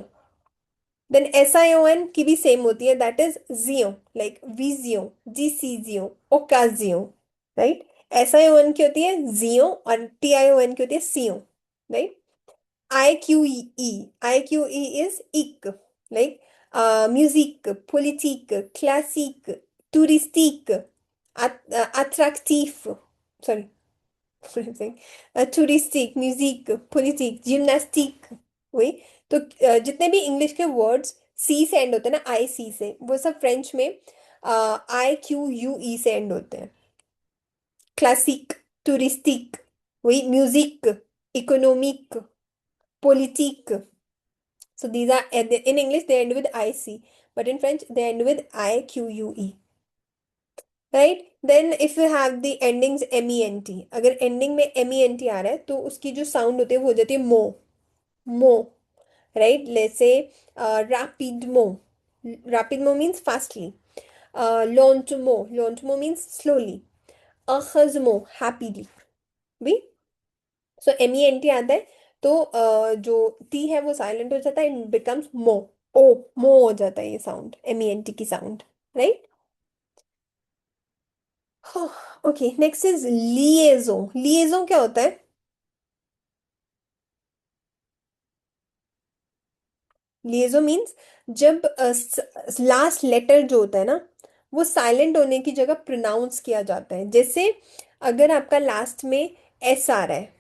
देन SION की भी सेम होती है, दैट इज जियो, लाइक विजियो, डिसीजियो, ओकाजियो। राइट। SION की होती है जियो और TION की होती है सियो। Right. IQE. IQE is ik, like musique, politique, classique, touristique, attractif. Sorry, what am I saying? Touristique, musique, politique, gymnastique. वही। तो जितने भी इंग्लिश के वर्ड्स सी से एंड होते हैं ना, IC से, वो सब फ्रेंच में IQUE से एंड होते हैं। क्लासिक, टूरिस्टिक, वही music, economic, politique. So these are in English they end with IC, but in French they end with IQUE. Right? Then if you have the endings MENT, अगर ending में MENT आ रहा है तो उसकी जो sound होती है वो हो जाती है मो, मो। Right? Let's say rapidement. Rapidement means fastly. Lentement. Lentement means slowly. Heureusement, happily. भी। सो MENT आता है तो जो टी है वो साइलेंट हो जाता है, एंड बिकम्स मो। ओ, मो हो जाता है ये साउंड, MENT की sound. Right. Okay, next is लिएजो। लिएजो क्या होता है? लिएजो मीन्स जब लास्ट लेटर जो होता है ना, वो साइलेंट होने की जगह प्रोनाउंस किया जाता है। जैसे अगर आपका लास्ट में एस आ रहा है,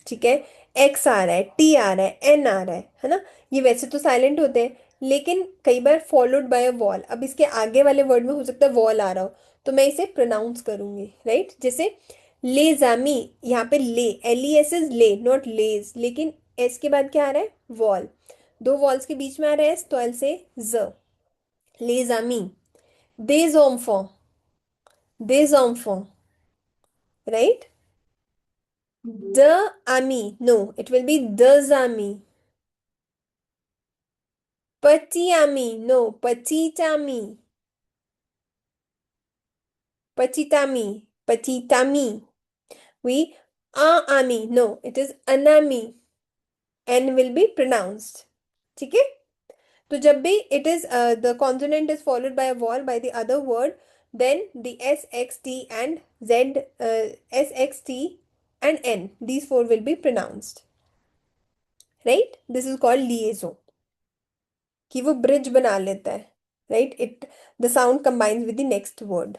ठीक है, एक्स आ रहा है, टी आ रहा है, एन आ रहा है ना, ये वैसे तो साइलेंट होते हैं, लेकिन कई बार फॉलोड बाय अ वॉल। अब इसके आगे वाले वर्ड में हो सकता है वॉल आ रहा हो, तो मैं इसे प्रोनाउंस करूंगी। राइट। जैसे ले जामी, यहाँ पे ले, LES इज ले, नॉट लेज, लेकिन एस के बाद क्या आ रहा है? वॉल। दो वॉल्स के बीच में आ रहा है तो एल से ज। les amis, des enfants, des enfants, right? The ami, no, it will be deux amis. Petit ami, no, petit ami, petit ami, petit ami. We, un ami, no, it is an ami. N will be pronounced. ठीक है? तो जब भी it is the consonant is followed by a vowel by the other word, then the S, X, T and Z, S, X, T and N, these four will be pronounced. Right? This is called liaison. कि वो bridge बना लेता है. Right? The sound combines with the next word.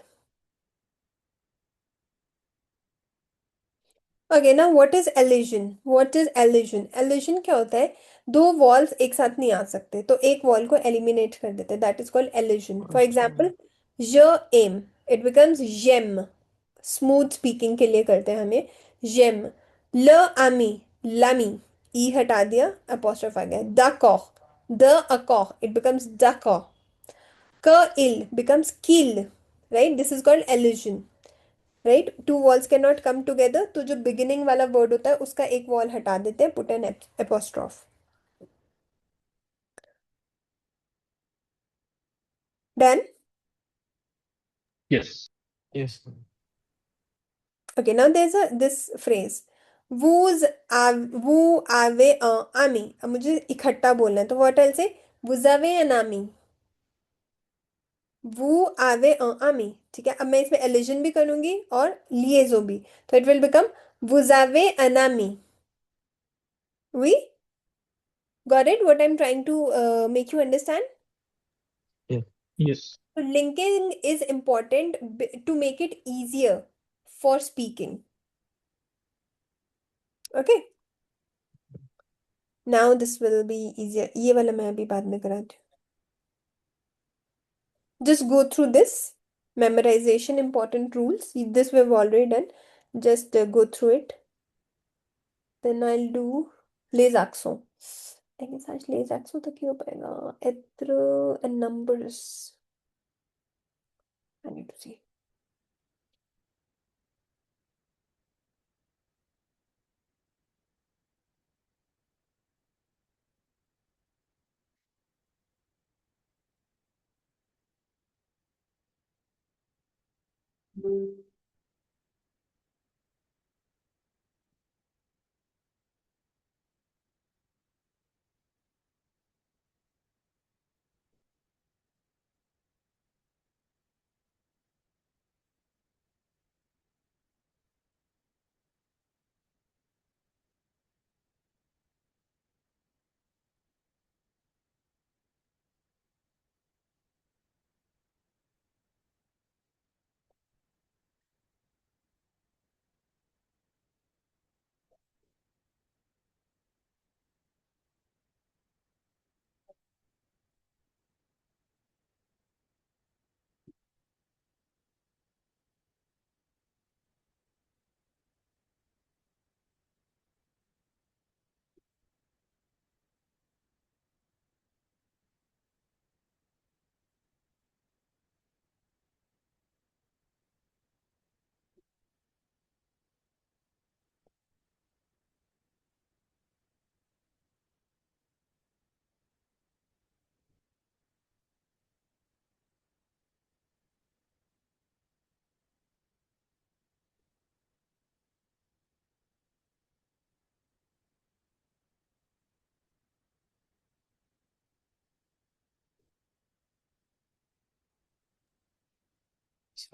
Okay, now what is elision? What is elision? Elision क्या होता है? दो walls एक साथ नहीं आ सकते, तो एक वॉल को एलिमिनेट कर देते हैं, that is called elision. For example, j एम, इट बिकम्स जेम। स्मूथ स्पीकिंग के लिए करते हैं हमें जेम। ल आमी, लामी, ई हटा दिया, अपोस्ट्रोफ आ गया। The cock, the acock, it becomes the cock. K ill becomes kill. Right, this is called elision. Right, two vowels can not come together, तो जो बिगिनिंग वाला वर्ड होता है उसका एक वॉल हटा देते हैं, put an apostrophe. Done. Yes. Yes. Okay, now there's a this phrase, वूज वू आवे आमी। अब मुझे इकट्ठा बोलना है, तो व्हाट आई से, वुजावे अनामी, वू आवे आमी। ठीक है, अब मैं इसमें एलिजन भी करूंगी और लिएजो भी, तो इट विल बिकम वुजावे अनामी। We got it, what I am trying to make you understand? Yes. Yes. So linking is important to make it easier for speaking. Okay. Now this will be easier. ये वाला मैं अभी बाद में कराती हूँ. Just go through this memorization important rules. This we've already done. Just go through it. Then I'll do les accents. लेकिन आज les accents तक ही हो पाएगा. Être and numbers. I need to see. So,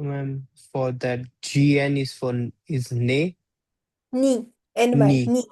ma'am, for that GN is for is nay, Knee. Ny. knee. Knee.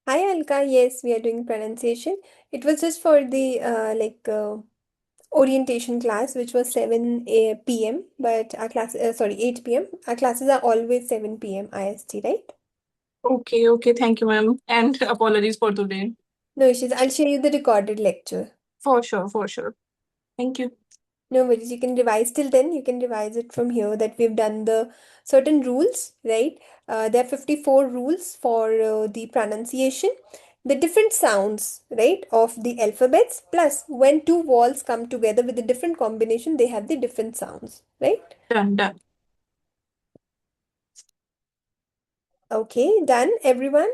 Hi Alka, yes, we are doing pronunciation. It was just for the orientation class, which was 7 p.m. But our class, sorry, 8 p.m. Our classes are always 7 p.m. IST, right? Okay, okay. Thank you, ma'am. And apologies for today. No issues. I'll share you the recorded lecture. For sure, for sure. Thank you. No worries. You can revise till then. You can revise it from here that we've done the certain rules, right? There are 54 rules for the pronunciation. the different sounds, right, of the alphabets, plus when two vowels come together with a different combination, they have the different sounds, right? Done. Okay, done, everyone.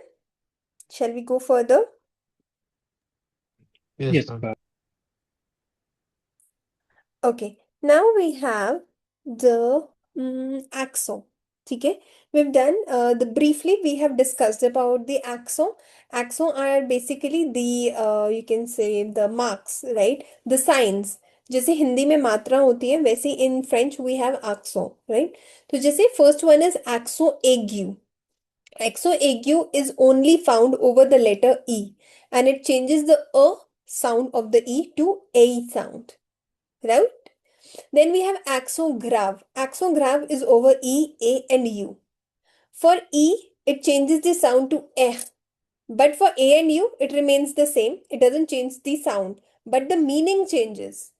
Shall we go further? Yes, Yes, ma'am. ma'am. Okay, now we have the axon. Okay, we've done the briefly we have discussed about the axon. Axon are basically the you can say the marks, right? The signs. जैसे हिंदी में मात्रा होती है वैसे in French we have accent, right? तो जैसे first one is accent aigu. Accent aigu is only found over the letter E and it changes the sound of the E to A sound, right? Then we have accent grave. Accent grave is over E, A, and U. For E, it changes the sound to eh. But for A and U, it remains the same. It doesn't change the sound. But the meaning changes.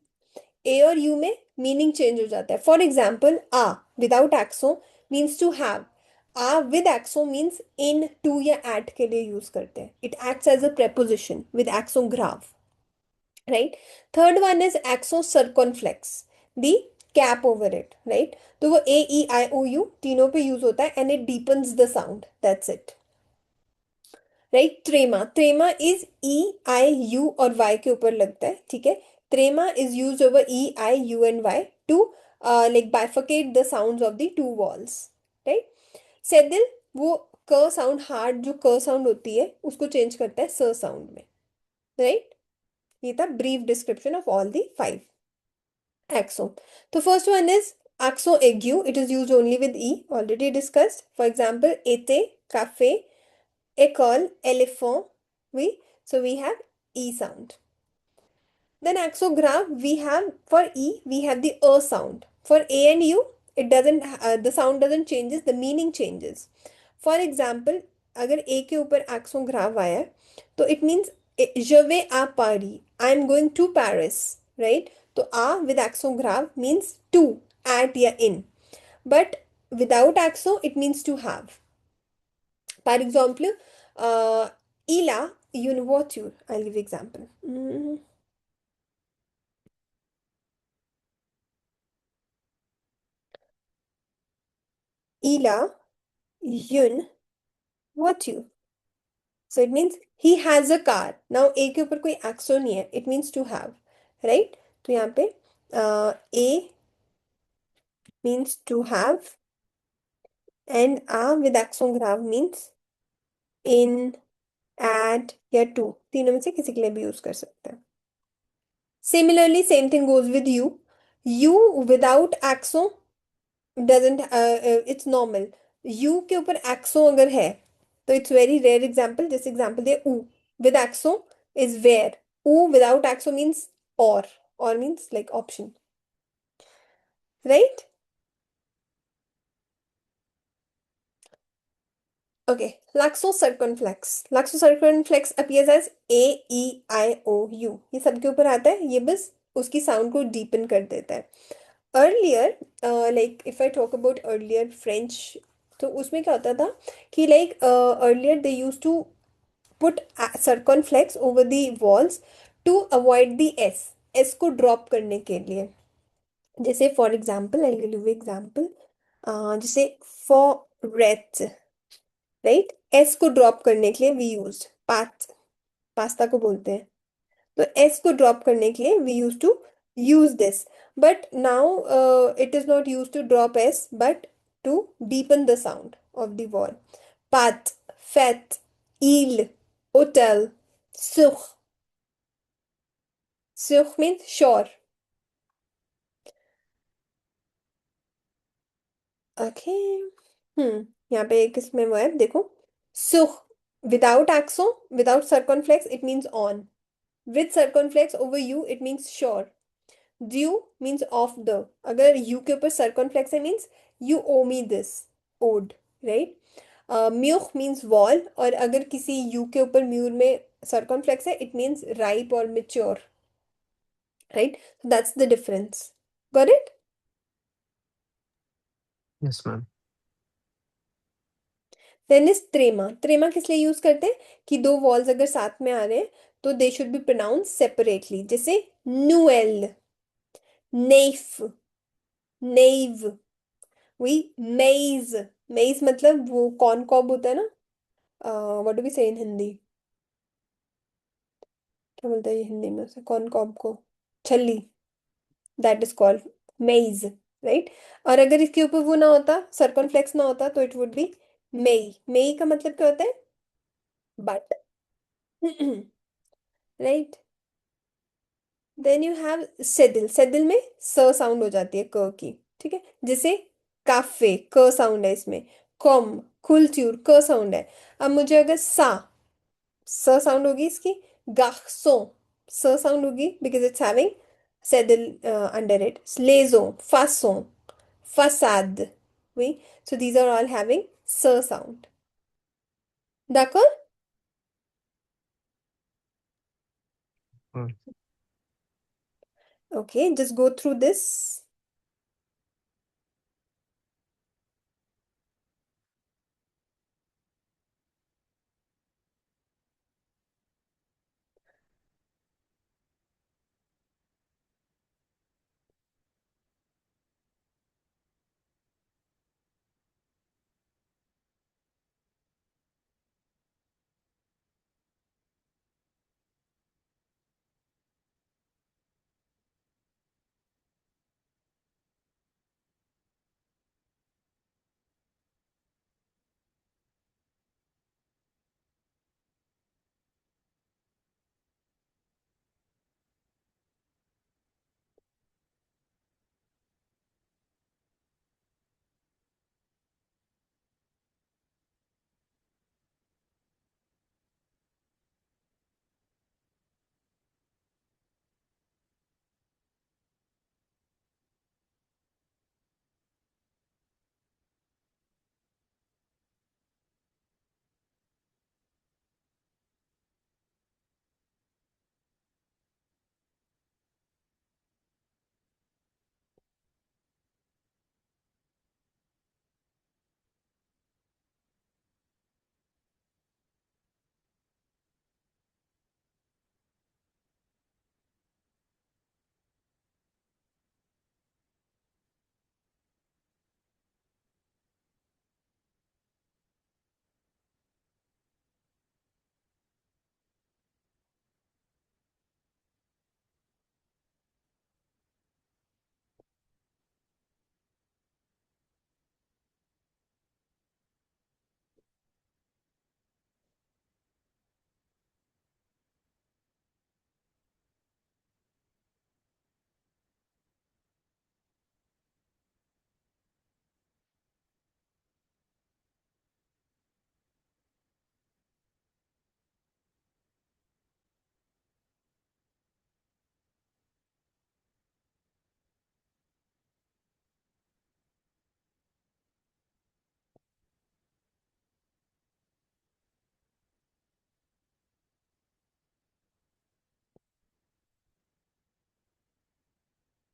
A और U में meaning change हो जाता है. For example, a without accent means to have. A with accent means in, to या at के लिए use करते हैं. It acts as a preposition with accent grave. Right? Third one is axon circumflex, the cap over it, right? तो वो A E I O U तीनों पे use होता है and it deepens the sound. That's it. Right? ट्रेमा is E I U और Y के ऊपर लगता है, ठीक है? ट्रेमा is used over E I U and Y to like bifurcate the sounds of the two walls, right? सेदिल वो क sound hard जो क साउंड होती है उसको चेंज करता है स साउंड में, राइट? ये था brief description of all the five axon. The first one is axon aigu. It is used only with E, already discussed. For example, été, café, école, éléphant. So we have E sound. Then axograph, we have for E, we have the sound. For A and U, it doesn't, the sound doesn't changes, the meaning changes. For example, अगर A के ऊपर axograph आया है, तो it means je vais à Paris. I am going to Paris, right? तो a with axograph means to, at या in. But without axo, it means to have. For example, ila, you know what you, I'll give example. Ila, yun, what you. So it means he has a car. Now A के ऊपर कोई एक्सो नहीं है. It means to have, right? तो यहाँ पे A means to have and A with axograph means in, at या to. तीनों में से किसी के लिए भी यूज कर सकते हैं. Similarly, same thing goes with you. You without axo doesn't it's normal. You के ऊपर axo अगर है तो it's very rare example. जैसे example they u with axo is where. U without axo means or means like option, right? Okay, laxo circumflex. Laxo circumflex appears as A E I O U. ये सबके ऊपर आता है. ये बस उसकी sound को डीपन कर देता है. Earlier, like if I talk about earlier French, तो उसमें क्या होता था कि like earlier they used to put circumflex over the walls to avoid the s को drop करने के लिए. जैसे for example, I'll give you example. जैसे for right? S को ड्रॉप करने के लिए we used पास्ता को बोलते हैं. तो S को ड्रॉप करने के लिए we used to use this. But now it is not used to drop S but to deepen the sound of the word. Pat, fat, il, hotel, sur. Sur means sure. Okay. यहाँ पे एक इसमें वो है देखो. Sur without accent, without circumflex, it means on. With circumflex over u, it means sure. Due means of the. अगर u के ऊपर circumflex है means you owe me this. Owed, right? म्यूख means wall और अगर किसी u के ऊपर mur में circumflex है, it means ripe or mature, right? So that's the difference. Got it? Yes, ma'am. Then is trema. Trema किस लिए यूज करते हैं कि दो वॉल्स अगर साथ में आ रहे हैं तो they should be pronounce separately, जैसे नुएल, नेफ, नेव, वही मेज। मेज मतलब वो कॉर्न कॉब होता है ना, व्हाट डू वी से इन हिंदी, क्या बोलते हैं ये हिंदी में उसे, कॉर्न कॉब को, छल्ली, दैट इज कॉल्ड मेज, राइट। और अगर इसके ऊपर वो ना होता, सर्कमफ्लेक्स ना होता, तो इट वुड बी मेई। मेई का मतलब क्या होता है, but, right. Then you have सेदिल। सेदिल में स साउंड हो जाती है क की, ठीक है, जैसे काफे, क साउंड है इसमें। कॉम, कुलत्यूर, क साउंड है। अब मुझे अगर सा, स साउंड होगी इसकी। गार्सो, स साउंड होगी बिकॉज इट्स हैविंग सेदिल अंडर इट। लेजो, फासो, फसाद, oui, so these are all having s sound. D'accord? Hmm. Okay, just go through this.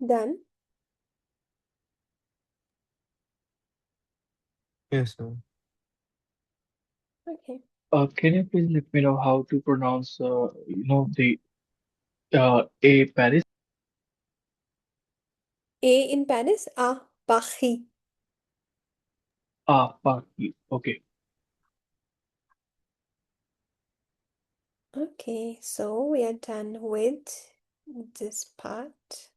Done. Yes, sir. Okay. Can you please let me know how to pronounce, the A Paris? A in Paris, a Paris. Ah, Paki. Okay. Okay, so we are done with this part.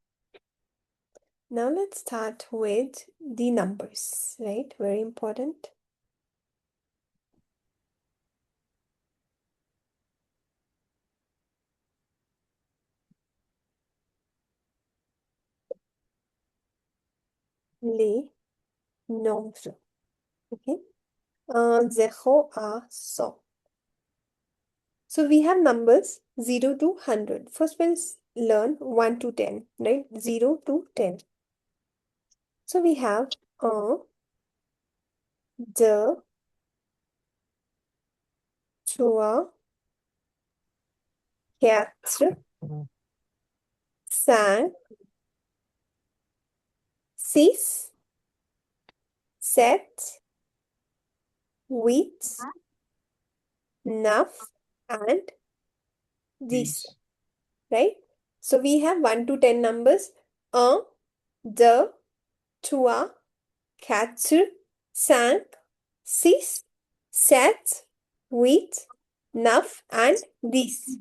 Now let's start with the numbers, right? Very important. Les nombres. Okay. 0 à 100. So we have numbers 0 to 100. First we'll learn 1 to 10, right? 0 to 10. So we have 1, 2, 3, 4, Mm. 5, 6, 7, wheat, nuff, and these, right? So we have 1 to 10 numbers. 1, 2, 3, 4, 5, 6, 7, 8, 9, and these,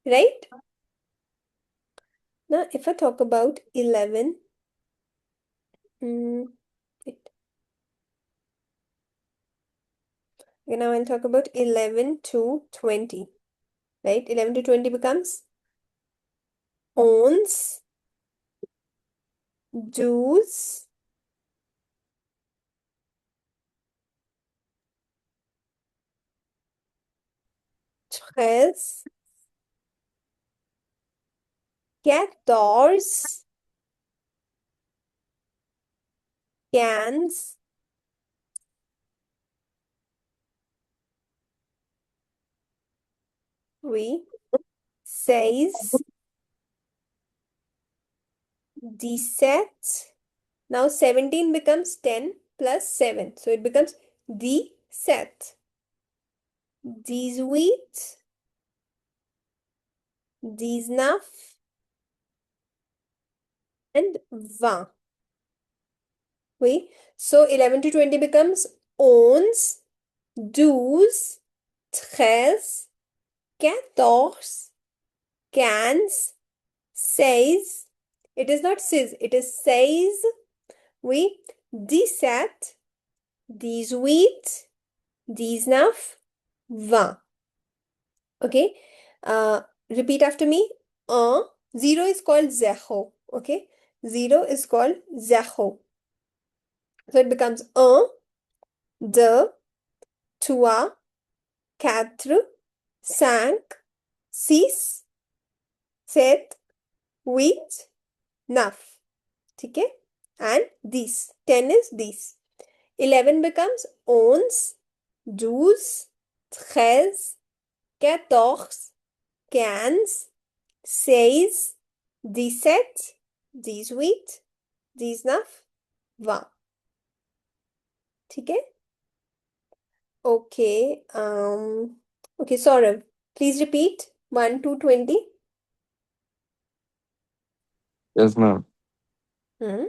right? Now, if I talk about 11, wait. Okay, now I'll talk about 11 to 20, right? 11 to 20 becomes ons, douze, treize, quatorze, quinze, oui, 16, 17. Now 17 becomes 10 plus 7. So it becomes 17, 18, 19, and 20. Wait. So 11 to 20 becomes 11, 12, 13, 14, 15, 16. It is not 6, it is 16. Oui. 17, 18, 19, 20. Okay. Repeat after me. 0 is called zero. Okay. 0 is called zero. So it becomes 1, 2, 3, 4, 5, 6, 7, 8, 9. ठीक है? And this. 10 is this. 11 becomes 11, 12, 13, 14, 15, 16, 17, 18, 19, 20. ठीक है? Okay. Okay, Saurav, please repeat 1 to 20. Yes, ma'am. Hmm.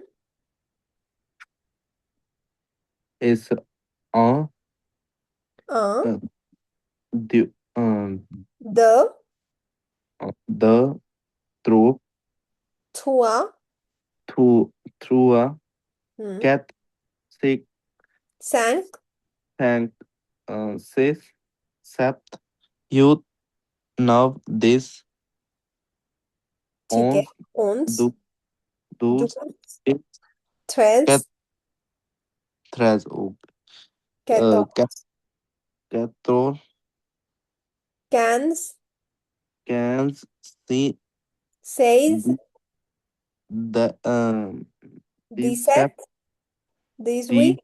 It's on Uh, the the, the through thua, through a hmm, cat sick sank, thank safe sapt youth now this ठीक है, on ons, do those douze, it cat treize, threads quatorze, cat cator quinze, can see seize, the this step 17, 18.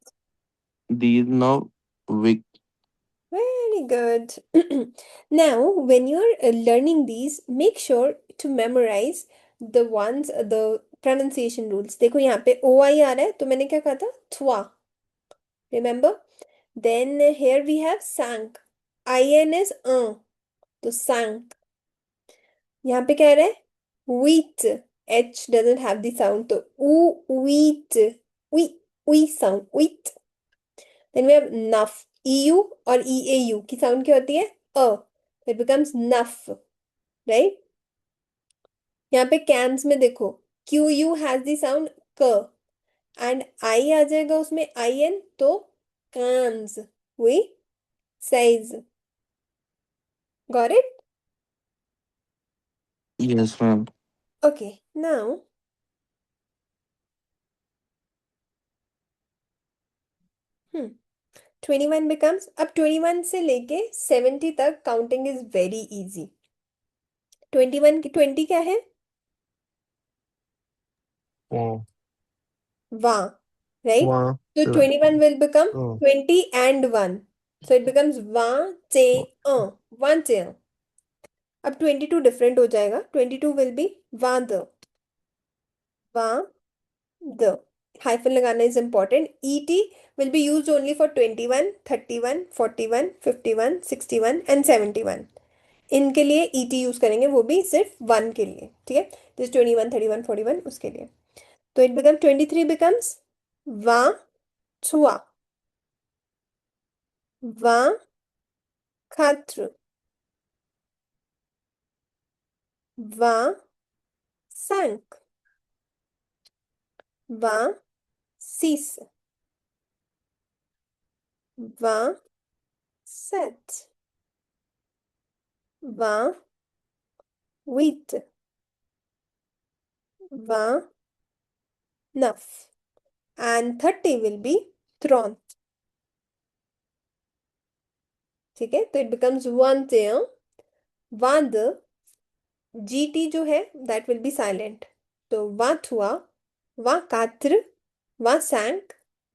the these now week. Very good. Now, when you're learning these, make sure to memorize the pronunciation rules. देखो यहाँ पे OI आ रहा है तो मैंने क्या कहा था? Thwa. Remember? Then here we have sank. IN is तो sank. यहाँ पे क्या रहा है? Wheat. H doesn't have the sound तो wheat. We sound. Wheat. Then we have nuff. EU और EAU की sound क्या होती है? It becomes nuff, right? यहाँ पे cans में देखो QU has the sound क and I आ जाएगा उसमें IN तो cans. We size. Got it? Yes, ma'am. Okay, now 21 becomes अब 21 से लेके 70 तक counting is very easy. 21 की 20 क्या है? Wow. Wa, right? Wow. So 21 will become Oh. 20 and 1. So it becomes wa, che, one che. अब 22 different हो जाएगा. 22 will be wa the. hyphen लगाना is important. ET will be used only for 21, 31, 41, 51, 61 and 71. इनके लिए ET use करेंगे, वो भी सिर्फ 1 के लिए, ठीक है, जिस 21, 31, 41 उसके लिए. तो it becomes 23 becomes वा छुआ वा खात्र वा sank वा sis वा set वा wheat वा naf. And 30 will be thron. ठीक है, तो it becomes one there. वाद GT जो है that will be silent. तो वा थुआ वा कात्र वा सैंक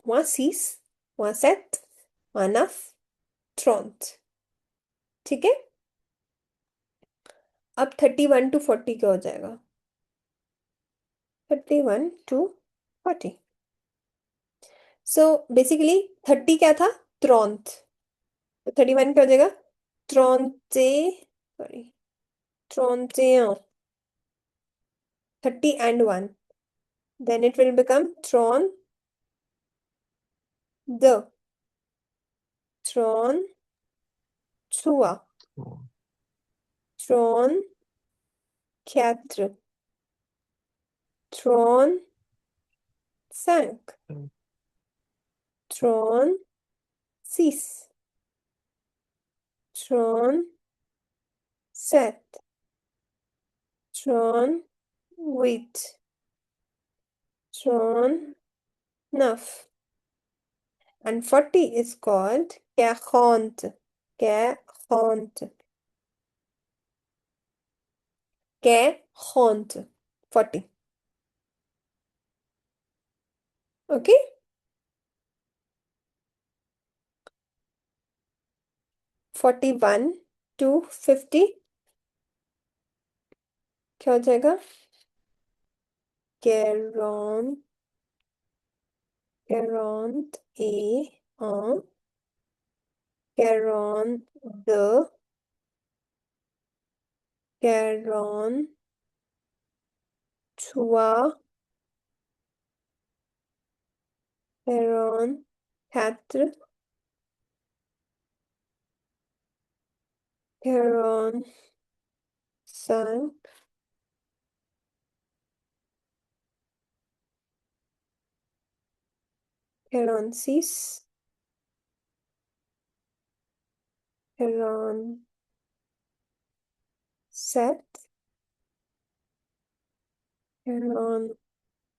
वा सीस वा सेट वा नफ थ्रोन्थ. ठीक है, अब 31 to 40 क्या हो जाएगा? 31 to 40. सो बेसिकली 30 क्या था? थ्रोन्थ. 31 क्या हो जाएगा? थ्रोन्चे, sorry, थ्रोन्चे 30 and 1. Then it will become thron the thron छुआ थ्रोन ख्यात्र थ्रोन sank थ्रोन sis थ्रोन set थ्रोन wheat थ्रोन nuff. And 40 is called kachont kachont kachont 40. Okay, 41 to 50 क्या हो जाएगा? Geront Geront Geront the Geront छुआ Geront छात्र Geront sank Geront sis Geront set Geront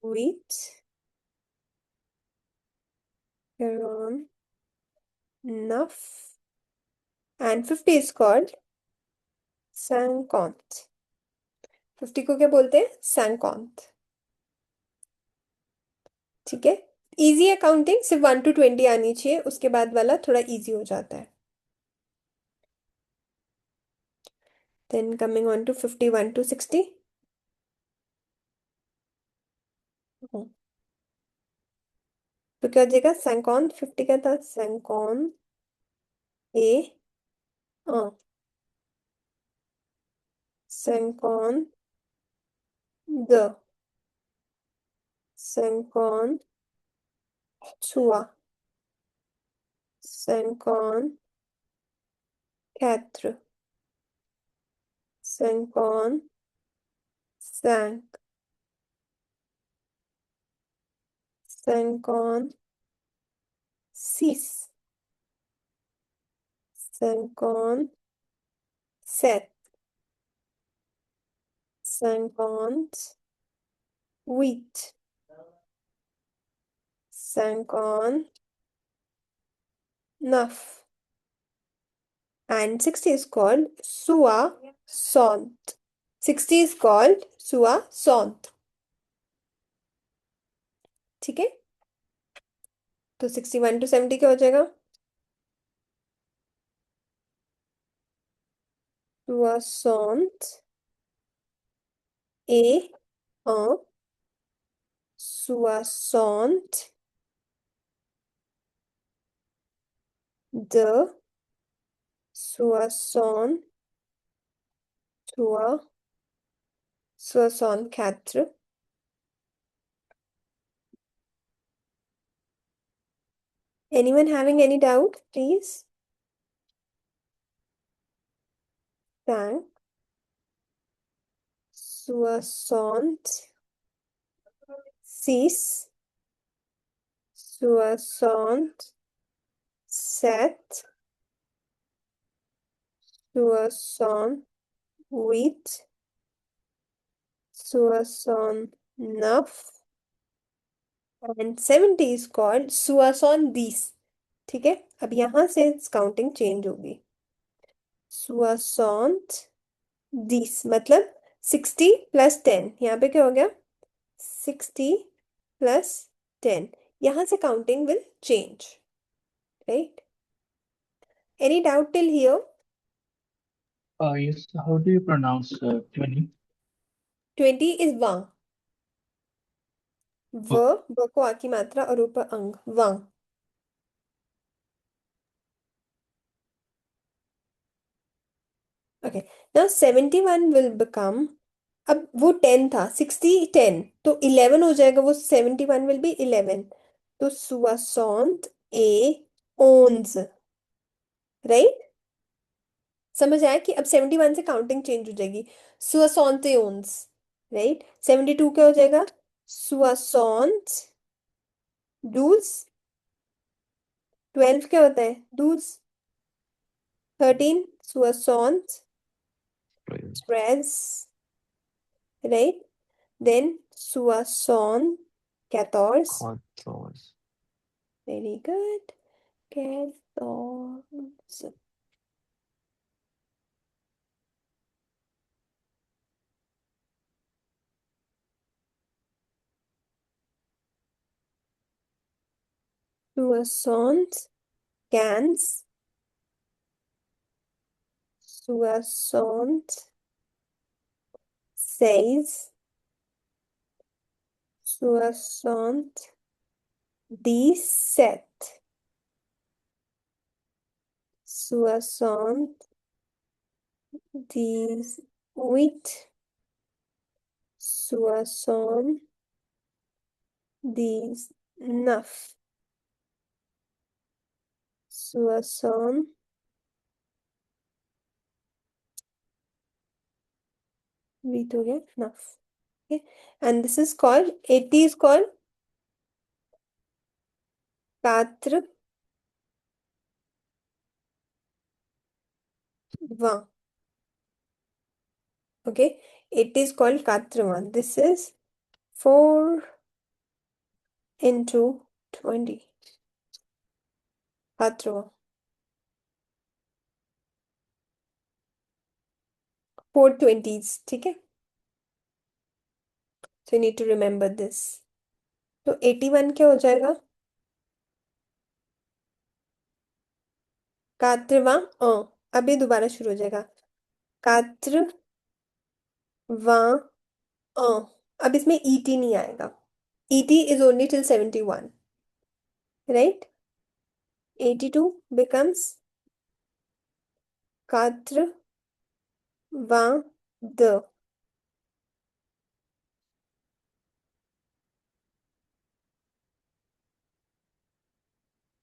wheat Geront nuff. And 50 is called cinquante. 50 को क्या बोलते हैं? cinquante. ठीक है, इजी है काउंटिंग, सिर्फ 1 to 20 आनी चाहिए, उसके बाद वाला थोड़ा इजी हो जाता है. Then coming on to 51 to 60. तो क्या हो जाएगा? सैंकॉन 50 का था सैंकॉन ए सैंकॉन द सैंकॉन छुआ सैंकॉन quatre सैंकॉन cinq सैंकॉन six सैंकॉन sept cinquante huit cinquante neuf. And 60 is called soixante. 60 is called soixante. ठीक है, तो 61 to 70 क्या हो जाएगा? soixante et un soixante, de, soixante, trois, 64. Anyone having any doubt, please? Cinq, soixante, six, soixante, sept, soixante, huit, 69 and 70 is called soixante-dix. ठीक है, अब यहां से काउंटिंग चेंज होगी. soixante-dix मतलब 60 प्लस 10. यहाँ पे क्या हो गया? 60 प्लस 10. यहाँ से counting will change. Right? Any doubt till here? Yes, how do you pronounce 20? 20 is वां. व, Oh, व को आ की मात्रा और ऊपर अंग. वां. ओके, नाउ 71 विल बिकम, अब वो 10 था, 60 10 तो 11 हो जाएगा. वो 71 विल बी 11. तो soixante et onze. राइट? समझ आया कि अब 71 से काउंटिंग चेंज हो जाएगी. soixante et onze. राइट? 72 क्या हो जाएगा? soixante douze. 12 क्या होता है? douze. 13 soixante treize. Right? Then soixante quatorze. Quatorze. Very good. Quatorze. Soixante quinze. Soixante seize. Soixante dix-sept. Soixante dix-huit. Soixante dix-neuf. Soixante huit हो गया, neuf. Okay, and this is called 80 is called quatre vingt. Okay, it is called quatre vingt. This is 4 into 20. Quatre vingt. 420s. ठीक है? So you need to remember this. तो 81 क्या हो जाएगा? quatre vingt un. अभी दोबारा शुरू हो जाएगा. quatre vingt un. अब इसमें ET नहीं आएगा. ET is only till 71. Right? 82 becomes quatre vingt deux.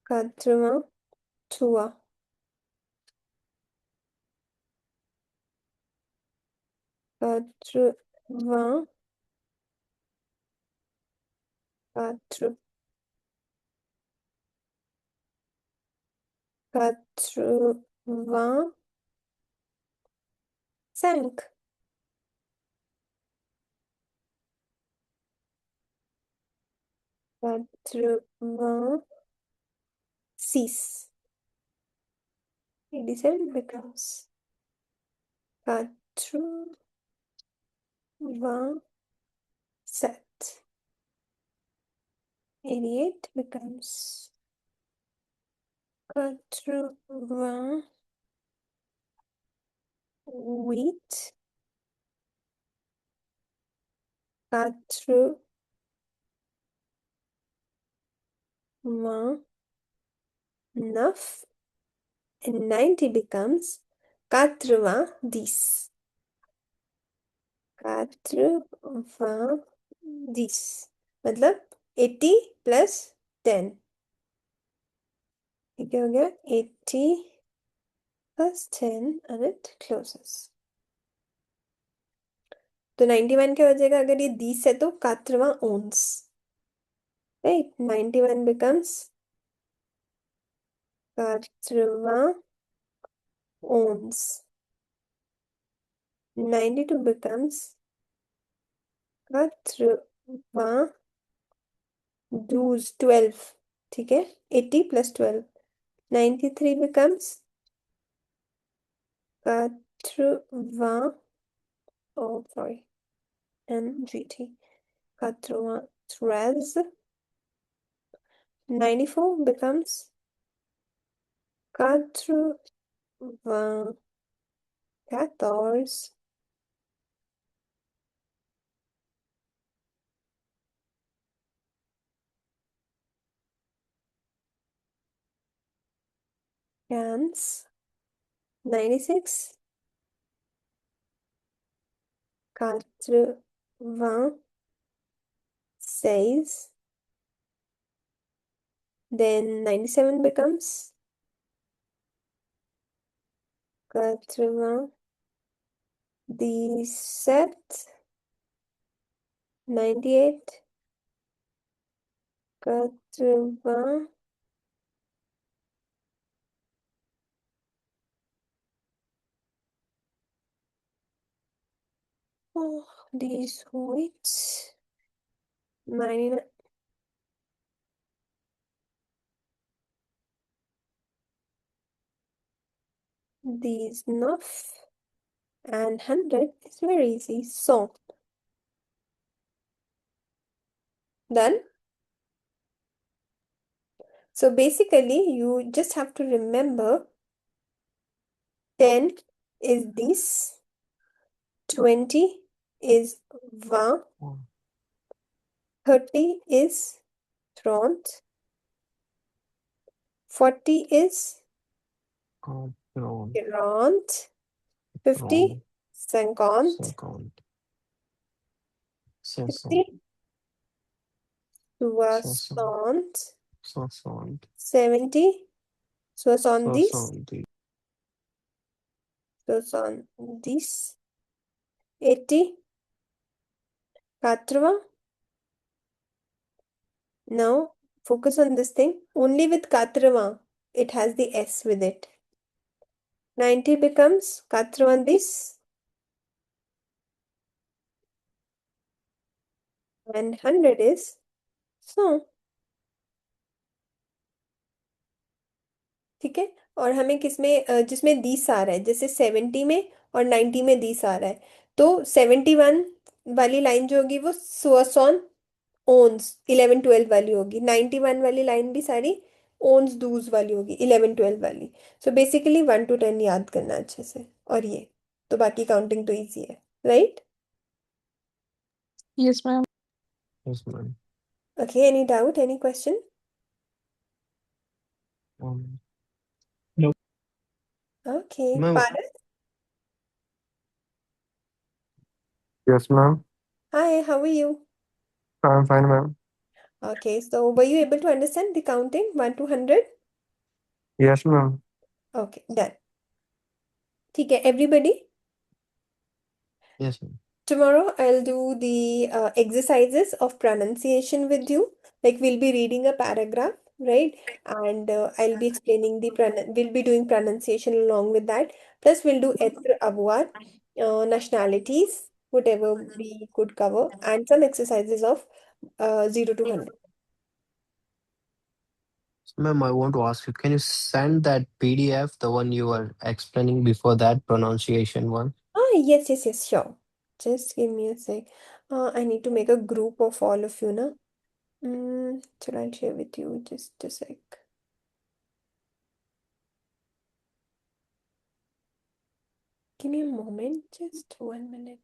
Quatre vingt trois. Quatre vingt quatre. Quatre vingt cinq. Quatre vingt six. 87 becomes quatre vingt sept. 88 becomes quatre vingt huit. Quatre wa, naf, and 90 becomes 90. 90 मतलब 80 plus 10. ये क्या हो गया 80 plus 10 and it closes. तो 91 क्या हो जाएगा अगर ये 10 है तो 80 ohms. Right? 91 becomes 80 ohms. 92 becomes 80 12. ठीक है 80 plus 12. 93 becomes 80 oh sorry NGT 93. 94 becomes 94. Cans 96. 96. Then 97 becomes 97. 98. 80. Oh, these weights. 99. These enough. And 100 is very easy. So, done. So basically, you just have to remember 10 is this, 20 is va, 30 is front, 40 is Control. front, 50 cinquante, Second. 60 soixante, 70 soixante-dix, 80 80. Now focus on this thing. Only with 80 it has the S with it. 90 becomes 90 and 100 is so. ठीक है और हमें किसमें जिसमें 20 आ रहा है जैसे 70 में और 90 में 20 आ रहा है तो 71 वाली लाइन जो होगी वो सोसॉन ओन्स 11 12 वाली होगी 91 वाली लाइन भी सारी ओन्स दूज वाली होगी 11 12 वाली सो बेसिकली 1 to 10 याद करना अच्छे से और ये तो बाकी काउंटिंग तो इजी है right Yes, ma'am. Yes, ma'am. Okay any doubt any question No. Okay Ma'am. Paras Yes, ma'am. Hi how are you I'm fine, ma'am. Okay, so were you able to understand the counting 1 to 100? Yes, ma'am. Okay, done. ठीक है, everybody. Yes, ma'am. Tomorrow I'll do the exercises of pronunciation with you. Like we'll be reading a paragraph, right? And I'll be explaining we'll be doing pronunciation along with that. Plus we'll do etr avoir, nationalities, whatever we could cover, and some exercises of 0 to 100. Ma'am, I want to ask you, can you send that PDF, the one you were explaining before that pronunciation one? Ah, yes, sure. Just give me a sec. I need to make a group of all of you, na? Should I share with you? Just a sec. Give me a moment, just 1 minute.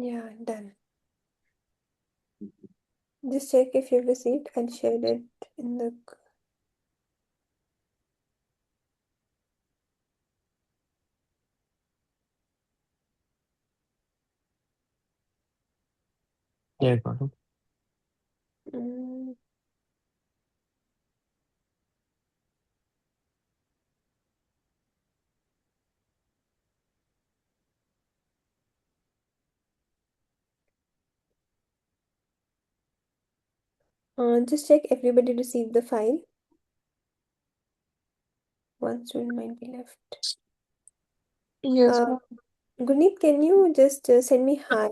Yeah, done. Just check if you've received and shared it in the. Yeah, got it. Mm, just check everybody received the file. One student might be left. Yes, ma'am. Guneet, can you just send me hi?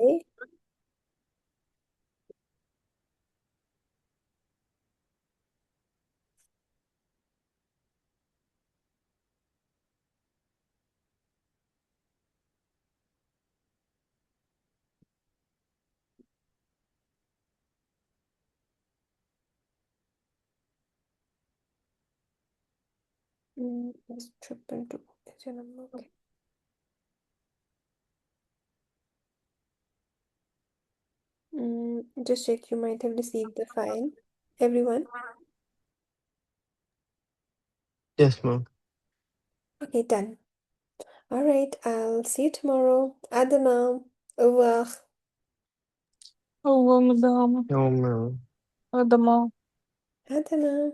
Just triple two is your number. Okay. Just check you might have received the file. Everyone? Yes, ma'am. Okay, done. All right, I'll see you tomorrow. Adama. Over. Oh, madam. No, ma'am. Adama. Adama.